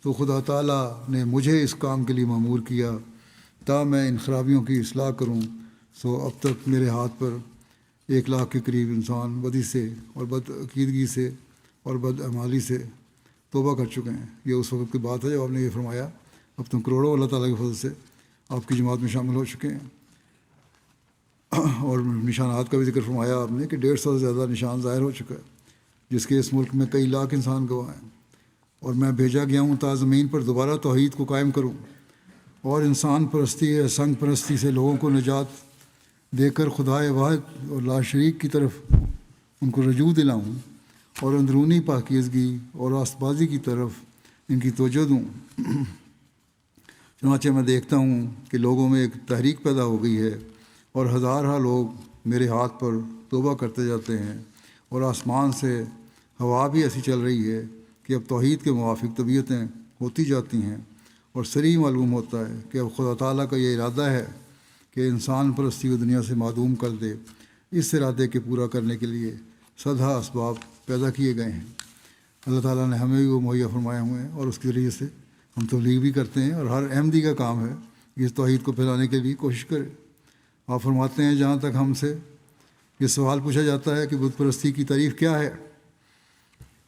تو خدا تعالیٰ نے مجھے اس کام کے لیے مأمور کیا تا میں ان خرابیوں کی اصلاح کروں۔ سو اب تک میرے ہاتھ پر 1 لاکھ کے قریب انسان بدی سے اور بد عقیدگی سے اور بد اعمالی سے توبہ کر چکے ہیں۔ یہ اس وقت کی بات ہے جب آپ نے یہ فرمایا اب تم کروڑوں اللہ تعالیٰ کے فضل سے آپ کی جماعت میں شامل ہو چکے ہیں۔ اور نشانات کا بھی ذکر فرمایا آپ نے کہ 150 سے زیادہ نشان ظاہر ہو چکا ہے، جس کے اس ملک میں کئی لاکھ انسان گواہ ہیں، اور میں بھیجا گیا ہوں تا زمین پر دوبارہ توحید کو قائم کروں اور انسان پرستی یا سنگ پرستی سے لوگوں کو نجات دے کر خدائے واحد اور لا شریک کی طرف ان کو رجوع دلاؤں، اور اندرونی پاکیزگی اور راست بازی کی طرف ان کی توجہ دوں۔ چنانچہ میں دیکھتا ہوں کہ لوگوں میں ایک تحریک پیدا ہو گئی ہے، اور ہزارہ لوگ میرے ہاتھ پر توبہ کرتے جاتے ہیں، اور آسمان سے ہوا بھی ایسی چل رہی ہے کہ اب توحید کے موافق طبیعتیں ہوتی جاتی ہیں، اور صریح معلوم ہوتا ہے کہ اب خدا تعالیٰ کا یہ ارادہ ہے کہ انسان پرستی کو دنیا سے معدوم کر دے۔ اس ارادے کے پورا کرنے کے لیے سدھا اسباب پیدا کیے گئے ہیں۔ اللہ تعالیٰ نے ہمیں بھی وہ مہیا فرمائے ہوئے ہیں، اور اس کے ذریعے سے ہم تبلیغ بھی کرتے ہیں، اور ہر احمدی کا کام ہے کہ اس توحید کو پھیلانے کے لیے کوشش کرے۔ آپ فرماتے ہیں جہاں تک ہم سے یہ سوال پوچھا جاتا ہے کہ بت پرستی کی تعریف کیا ہے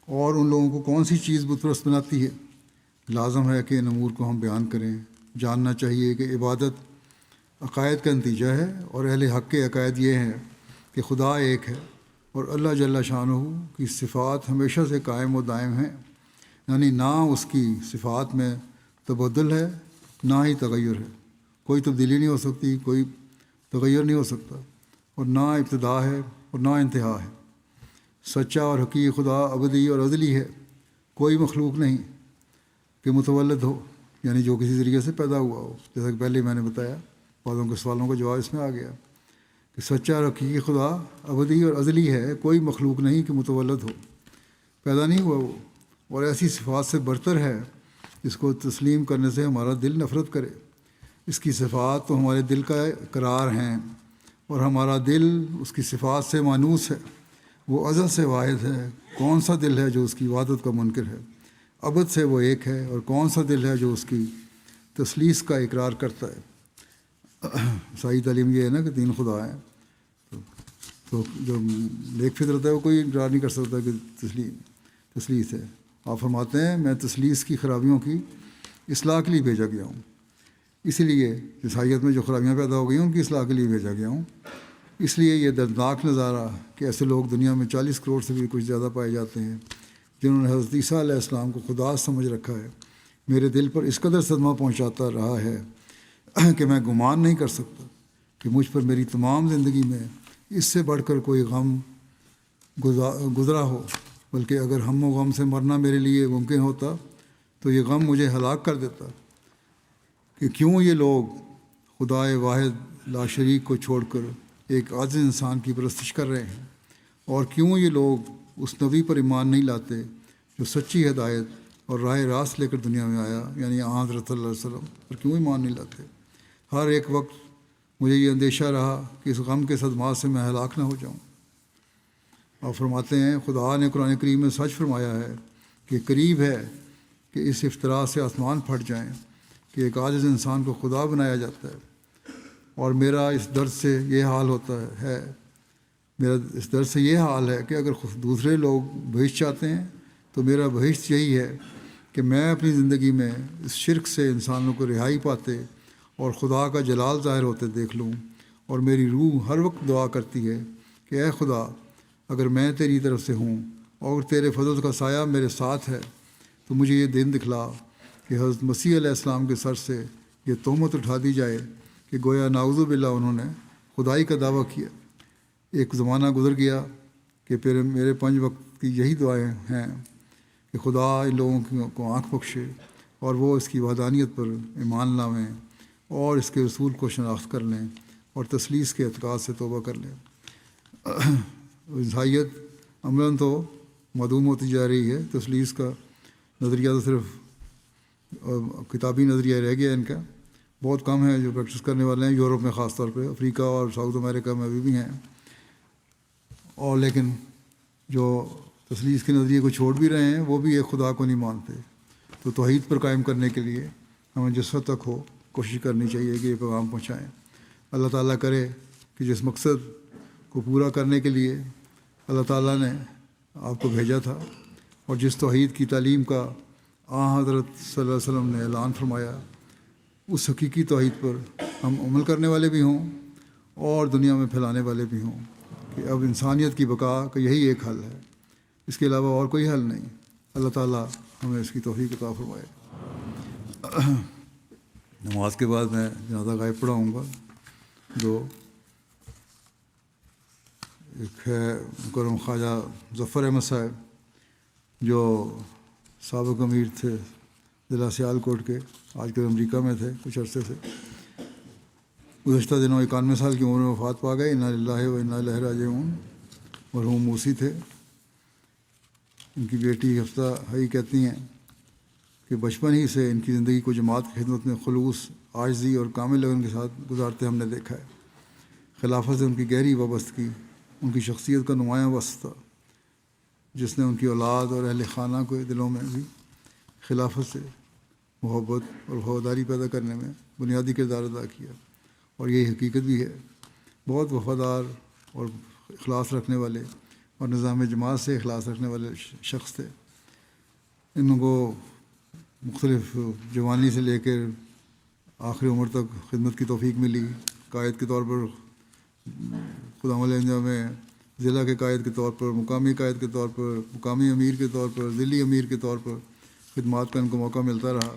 اور ان لوگوں کو کون سی چیز بت پرست بناتی ہے، لازم ہے کہ ان امور کو ہم بیان کریں۔ جاننا چاہیے کہ عبادت عقائد کا نتیجہ ہے، اور اہل حق کے عقائد یہ ہیں کہ خدا ایک ہے، اور اللہ جل شانہ کی صفات ہمیشہ سے قائم و دائم ہیں، یعنی نہ اس کی صفات میں تبدل ہے نہ ہی تغیر ہے، کوئی تبدیلی نہیں ہو سکتی، کوئی تغیر نہیں ہو سکتا، اور نہ ابتدا ہے اور نہ انتہا ہے۔ سچا اور حقیقی خدا ابدی اور ازلی ہے، کوئی مخلوق نہیں کہ متولد ہو، یعنی جو کسی ذریعے سے پیدا ہوا ہو، جیسا کہ پہلے میں نے بتایا، بعضوں کے سوالوں کا جواب اس میں آ گیا کہ سچا اور حقیقی خدا ابدی اور ازلی ہے، کوئی مخلوق نہیں کہ متولد ہو، پیدا نہیں ہوا وہ، اور ایسی صفات سے برتر ہے جس کو تسلیم کرنے سے ہمارا دل نفرت کرے۔ اس کی صفات تو ہمارے دل کا قرار ہیں، اور ہمارا دل اس کی صفات سے مانوس ہے۔ وہ ازل سے واحد ہے، کون سا دل ہے جو اس کی وحدت کا منکر ہے؟ ابد سے وہ ایک ہے، اور کون سا دل ہے جو اس کی تثلیث کا اقرار کرتا ہے؟ عیسائی تعلیم یہ ہے نا کہ 3 خدا ہیں، تو جو نیک فطرت ہے وہ کوئی اقرار نہیں کر سکتا کہ تثلیث ہے۔ آپ فرماتے ہیں میں تثلیث کی خرابیوں کی اصلاح کے لیے بھیجا گیا ہوں، اسی لیے عیسائیت میں جو خرابیاں پیدا ہو گئی ہیں ان کی اصلاح کے لیے بھیجا گیا ہوں۔ اس لیے یہ دردناک نظارہ کہ ایسے لوگ دنیا میں 40 کروڑ سے بھی کچھ زیادہ پائے جاتے ہیں جنہوں نے حضرت عیسیٰ علیہ السلام کو خدا سمجھ رکھا ہے، میرے دل پر اس قدر صدمہ پہنچاتا رہا ہے کہ میں گمان نہیں کر سکتا کہ مجھ پر میری تمام زندگی میں اس سے بڑھ کر کوئی غم گزرا ہو، بلکہ اگر ہم و غم سے مرنا میرے لیے ممکن ہوتا تو یہ غم مجھے ہلاک کر دیتا کہ کیوں یہ لوگ خدائے واحد لا شریک کو چھوڑ کر ایک عاجز انسان کی پرستش کر رہے ہیں، اور کیوں یہ لوگ اس نبی پر ایمان نہیں لاتے جو سچی ہدایت اور راہ راست لے کر دنیا میں آیا، یعنی حضرت صلی اللہ علیہ وسلم پر کیوں ایمان نہیں لاتے۔ ہر ایک وقت مجھے یہ اندیشہ رہا کہ اس غم کے صدمات سے میں ہلاک نہ ہو جاؤں۔ اور فرماتے ہیں خدا نے قرآن کریم میں سچ فرمایا ہے کہ قریب ہے کہ اس افطرا سے آسمان پھٹ جائیں کہ ایک عاجز انسان کو خدا بنایا جاتا ہے، اور میرا اس درد سے یہ حال ہوتا ہے میرا اس درد سے یہ حال ہے کہ اگر دوسرے لوگ بہشت چاہتے ہیں تو میرا بہشت یہی ہے کہ میں اپنی زندگی میں اس شرک سے انسانوں کو رہائی پاتے اور خدا کا جلال ظاہر ہوتے دیکھ لوں، اور میری روح ہر وقت دعا کرتی ہے کہ اے خدا، اگر میں تیری طرف سے ہوں اور تیرے فضل کا سایہ میرے ساتھ ہے تو مجھے یہ دن دکھلا کہ حضرت مسیح علیہ السلام کے سر سے یہ تہمت اٹھا دی جائے کہ گویا نعوذ باللہ انہوں نے خدائی کا دعویٰ کیا۔ ایک زمانہ گزر گیا کہ پھر میرے 5 وقت کی یہی دعائیں ہیں کہ خدا ان لوگوں کو آنکھ بخشے اور وہ اس کی وحدانیت پر ایمان لائیں اور اس کے رسول کو شناخت کر لیں اور تثلیث کے اعتقاد سے توبہ کر لیں۔ عیسائیت عملاً تو معدوم ہوتی جا رہی ہے، تثلیث کا نظریہ تو صرف کتابی نظریہ رہ گیا ان کا، بہت کم ہے جو پریکٹس کرنے والے ہیں، یورپ میں خاص طور پہ، افریقہ اور ساؤتھ امریکہ میں بھی ہیں، اور لیکن جو تثلیث کے نظریے کو چھوڑ بھی رہے ہیں وہ بھی ایک خدا کو نہیں مانتے۔ تو توحید پر قائم کرنے کے لیے ہمیں جس حد تک ہو کوشش کرنی چاہیے کہ یہ پیغام پہنچائیں۔ اللہ تعالیٰ کرے کہ جس مقصد کو پورا کرنے کے لیے اللہ تعالیٰ نے آپ کو بھیجا تھا اور جس توحید کی تعلیم کا حضرت صلی اللہ علیہ وسلم نے اعلان فرمایا، اس حقیقی توحید پر ہم عمل کرنے والے بھی ہوں اور دنیا میں پھیلانے والے بھی ہوں کہ اب انسانیت کی بقا کا یہی ایک حل ہے، اس کے علاوہ اور کوئی حل نہیں۔ اللہ تعالیٰ ہمیں اس کی توفیق عطا فرمائے۔ نماز کے بعد میں جنازہ غائب پڑھاؤں گا دو، ایک ہے مکرم خواجہ ظفر احمد صاحب جو سابق امیر تھے ضلع سیال کوٹ کے، آج کل امریکہ میں تھے کچھ عرصے سے، گزشتہ دنوں 91 سال کی عمر میں وفات پا گئے، انا للہ و انا الیہ راجعون۔ مرحوم موسی تھے، ان کی بیٹی حفصہ حئی کہتی ہیں کہ بچپن ہی سے ان کی زندگی کو جماعت کی خدمت میں خلوص، عاجزی اور کامل لگن کے ساتھ گزارتے ہم نے دیکھا ہے۔ خلافت سے ان کی گہری وابستگی ان کی شخصیت کا نمایاں وصف تھا، جس نے ان کی اولاد اور اہل خانہ کے دلوں میں بھی خلافت سے محبت اور وفاداری پیدا کرنے میں بنیادی کردار ادا کیا، اور یہی حقیقت بھی ہے۔ بہت وفادار اور اخلاص رکھنے والے اور نظام جماعت سے اخلاص رکھنے والے شخص تھے۔ ان کو مختلف جوانی سے لے کر آخری عمر تک خدمت کی توفیق ملی، قائد کے طور پر خدا علیہ میں، ضلع کے قائد کے طور پر، مقامی قائد کے طور پر، مقامی امیر کے طور پر، ضلعی امیر کے طور پر خدمات کا ان کو موقع ملتا رہا۔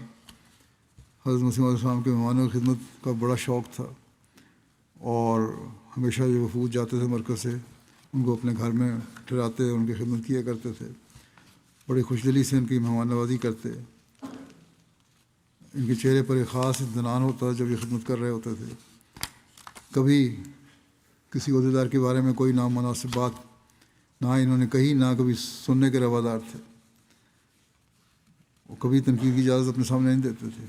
حضرت مسیح علیہ السلام کے مہمانوں کی خدمت کا بڑا شوق تھا، اور ہمیشہ جو وفود جاتے تھے مرکز سے ان کو اپنے گھر میں ٹھہراتے، ان کی خدمت کیا کرتے تھے، بڑی خوش دلی سے ان کی مہمان نوازی کرتے۔ ان کے چہرے پر ایک خاص اطمینان ہوتا جب یہ خدمت کر رہے ہوتے تھے۔ کبھی کسی عہدیدار کے بارے میں کوئی نامناسب بات نہ انہوں نے کہی، نہ کبھی سننے کے روادار تھے، وہ کبھی تنقید کی اجازت اپنے سامنے نہیں دیتے تھے۔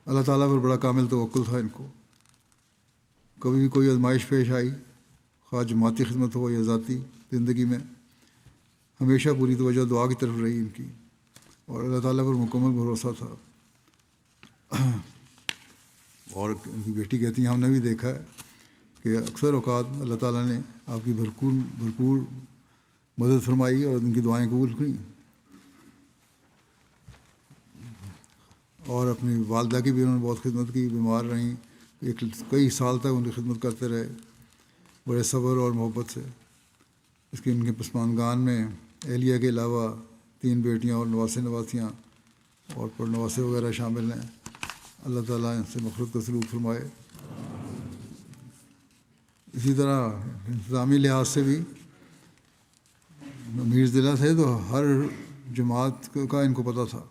اللہ تعالیٰ پر بڑا کامل توکل تھا ان کو۔ کبھی بھی کوئی آزمائش پیش آئی، خواہ جماعتی خدمت ہو یا ذاتی زندگی میں، ہمیشہ پوری توجہ دعا کی طرف رہی ان کی، اور اللہ تعالیٰ پر مکمل بھروسہ تھا۔ اور ان کی بیٹی کہتی ہیں ہم نے بھی دیکھا ہے کہ اکثر اوقات اللہ تعالیٰ نے آپ کی بھرپور مدد فرمائی اور ان کی دعائیں قبول ہوئیں، اور اپنی والدہ کی بھی انہوں نے بہت خدمت کی، بیمار رہیں، کئی سال تک ان کی خدمت کرتے رہے بڑے صبر اور محبت سے۔ اس کے ان کے پسماندگان میں اہلیہ کے علاوہ 3 بیٹیاں اور نواسے نواسیاں اور پڑنواسے وغیرہ شامل ہیں. اللہ تعالیٰ ان سے مغفرت کا سلوک فرمائے. اسی طرح انتظامی لحاظ سے بھی امیر ضلع تھے تو ہر جماعت کا ان کو پتہ تھا.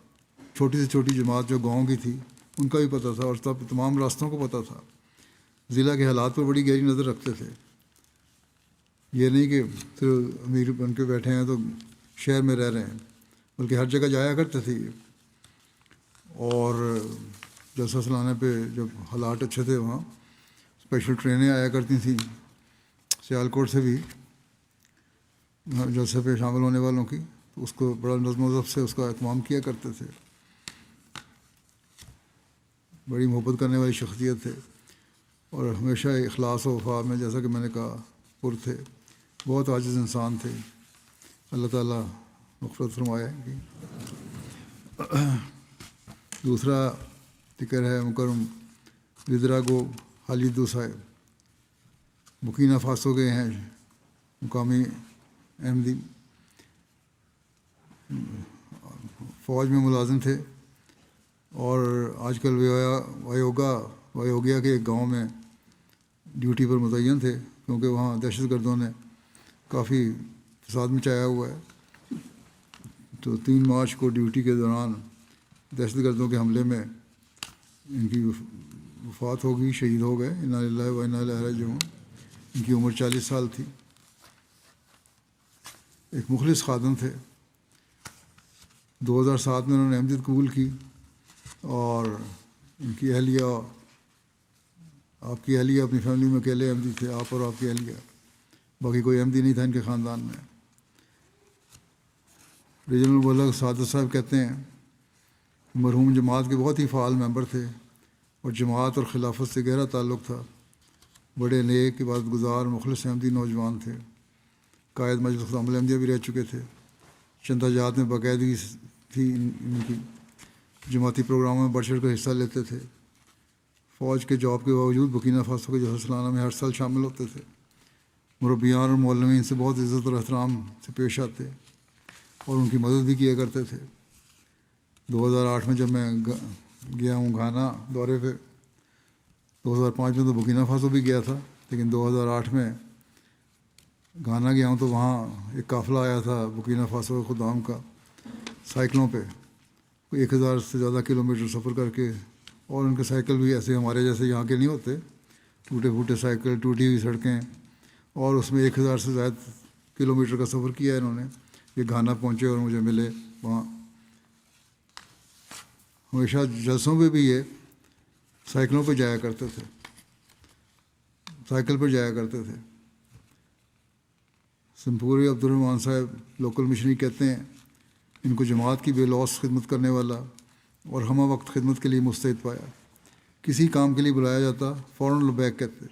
چھوٹی سے چھوٹی جماعت جو گاؤں کی تھی ان کا بھی پتہ تھا اور تمام راستوں کو پتہ تھا. ضلع کے حالات پر بڑی گہری نظر رکھتے تھے. یہ نہیں کہ صرف امیر بن کے بیٹھے ہیں تو شہر میں رہ رہے ہیں، بلکہ ہر جگہ جایا کرتے تھے. اور جلسہ سلانے پہ جب حالات اچھے تھے وہاں اسپیشل ٹرینیں آیا کرتی تھیں سیالکوٹ سے بھی جلسے پہ شامل ہونے والوں کی، تو اس کو بڑا نظم و ضبط سے اس کا اہتمام کیا کرتے تھے. بڑی محبت کرنے والی شخصیت تھے اور ہمیشہ اخلاص و وفا میں، جیسا کہ میں نے کہا، پر تھے. بہت عاجز انسان تھے. اللہ تعالیٰ مغفرت فرمائے. دوسرا ذکر ہے مکرم ودراگو خالیدو صاحب. بکینا فاسو کے ہیں مقامی احمدی، فوج میں ملازم تھے اور آج کل وایوگیا کے ایک گاؤں میں ڈیوٹی پر متعین تھے، کیونکہ وہاں دہشت گردوں نے کافی فساد مچایا ہوا ہے. تو 3 مارچ کو ڈیوٹی کے دوران دہشت گردوں کے حملے میں ان کی وفات ہو گئی، شہید ہو گئے. انا للہ و انا الیہ راجعون. ان کی عمر 40 سال تھی. ایک مخلص خادم تھے. 2007 میں انہوں نے احمدیت قبول کی اور ان کی اہلیہ، آپ کی اہلیہ اپنی فیملی میں اکیلے احمدی تھے، آپ اور آپ کی اہلیہ، باقی کوئی احمدی نہیں تھا ان کے خاندان میں. ریجنل مبلغ سعادت صاحب کہتے ہیں مرحوم جماعت کے بہت ہی فعال ممبر تھے اور جماعت اور خلافت سے گہرا تعلق تھا. بڑے نیک، عبادت گزار، مخلص احمدی نوجوان تھے. قائد مجلس خدام احمدیہ بھی رہ چکے تھے. چندہ جات میں باقاعدگی تھی ان کی. جماعتی پروگراموں میں بڑھ چڑھ کر حصہ لیتے تھے. فوج کے جاب کے باوجود بکینا فاسو کے جلسہ سلانہ میں ہر سال شامل ہوتے تھے. مربیان اور معلمین سے بہت عزت اور احترام سے پیش آتے اور ان کی مدد بھی کیا کرتے تھے. 2008 میں جب میں گیا ہوں گھانا دورے پہ، 2005 میں تو بکینا فاسو بھی گیا تھا، لیکن 2008 میں گھانا گیا ہوں تو وہاں ایک قافلہ آیا تھا بکینا فاسو خدام کا سائیکلوں پہ، 1000 سے زیادہ کلومیٹر سفر کر کے. اور ان کے سائیکل بھی ایسے ہمارے جیسے یہاں کے نہیں ہوتے، ٹوٹے پھوٹے سائیکل، ٹوٹی ہوئی سڑکیں، اور اس میں 1000 سے زائد کلومیٹر کا سفر کیا انہوں نے. یہ گھانا پہنچے اور مجھے ملے وہاں. ہمیشہ جلسوں پہ بھی یہ سائیکلوں پہ جایا کرتے تھے، سائیکل پر جایا کرتے تھے. سمپوری عبد الرحمٰن صاحب لوکل مشنری کہتے ہیں ان کو جماعت کی بے لوث خدمت کرنے والا اور ہمہ وقت خدمت کے لیے مستعد پایا. کسی کام کے لیے بلایا جاتا فوراً لبیک کہتے.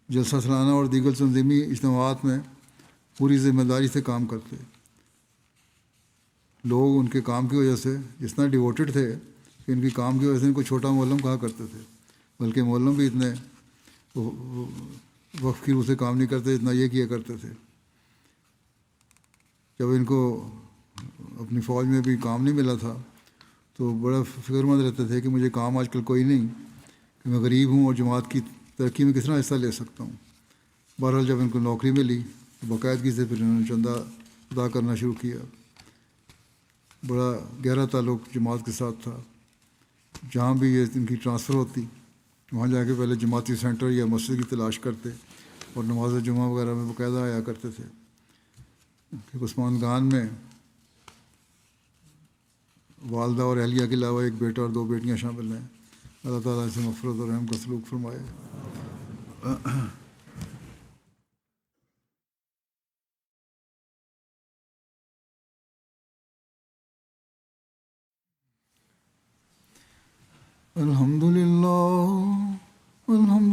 جلسہ سلانہ اور دیگر تنظیمی اجتماعات میں پوری ذمہ داری سے کام کرتے. لوگ ان کے کام کی وجہ سے اتنا ڈیووٹڈ تھے کہ ان کے کام کی وجہ سے ان کو چھوٹا معلم کہا کرتے تھے، بلکہ معلم بھی اتنے وقف کی روح سے کام نہیں کرتے جتنا یہ کیا کرتے تھے. جب ان کو اپنی فوج میں بھی کام نہیں ملا تھا تو بڑا فکر مند رہتے تھے کہ مجھے کام آج کل کوئی نہیں، کہ میں غریب ہوں اور جماعت کی ترقی میں کس طرح حصہ لے سکتا ہوں. بہرحال جب ان کو نوکری ملی تو باقاعدگی سے پھر انہوں نے چندہ ادا کرنا شروع کیا. بڑا گہرا تعلق جماعت کے ساتھ تھا. جہاں بھی یہ ان کی ٹرانسفر ہوتی وہاں جا کے پہلے جماعتی سینٹر یا مسجد کی تلاش کرتے اور نماز جمعہ وغیرہ میں باقاعدہ آیا کرتے تھے. عثمان گان میں والدہ اور اہلیہ کے علاوہ ایک بیٹا اور 2 بیٹیاں شامل ہیں. اللہ تعالیٰ سے مغفرت اور رحم کا سلوک فرمائے. الحمد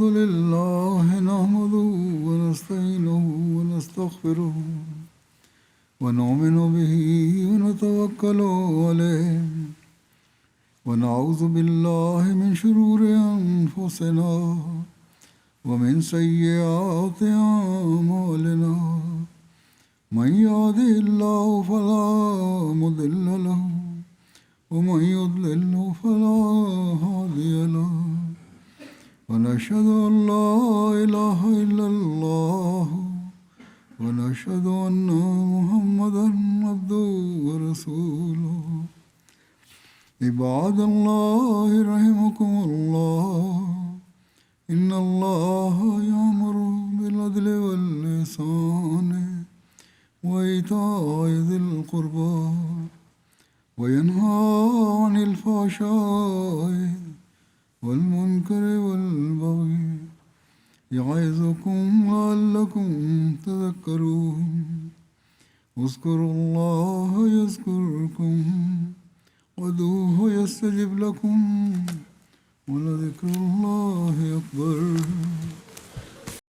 للہ نحمده ونستعینه ونستغفره ونؤمن به ونتوکل علیہ ونعوذ باللہ من شرور انفسنا ومن سیئات اعمالنا من يهده الله فلا مضل له ومن يضلل فلا هادي له ونشهد أن لا إله إلا الله ونشهد أن محمدا عبده ورسوله عباد الله رحمكم الله إن الله يأمر بالعدل والإحسان وإيتاء ذي القربى وينهى عن الفحشاء والمنكر والبغي يعظكم لعلكم تذكرون اذكروا الله يذكركم وادعوه يستجب لكم ولذكر الله أكبر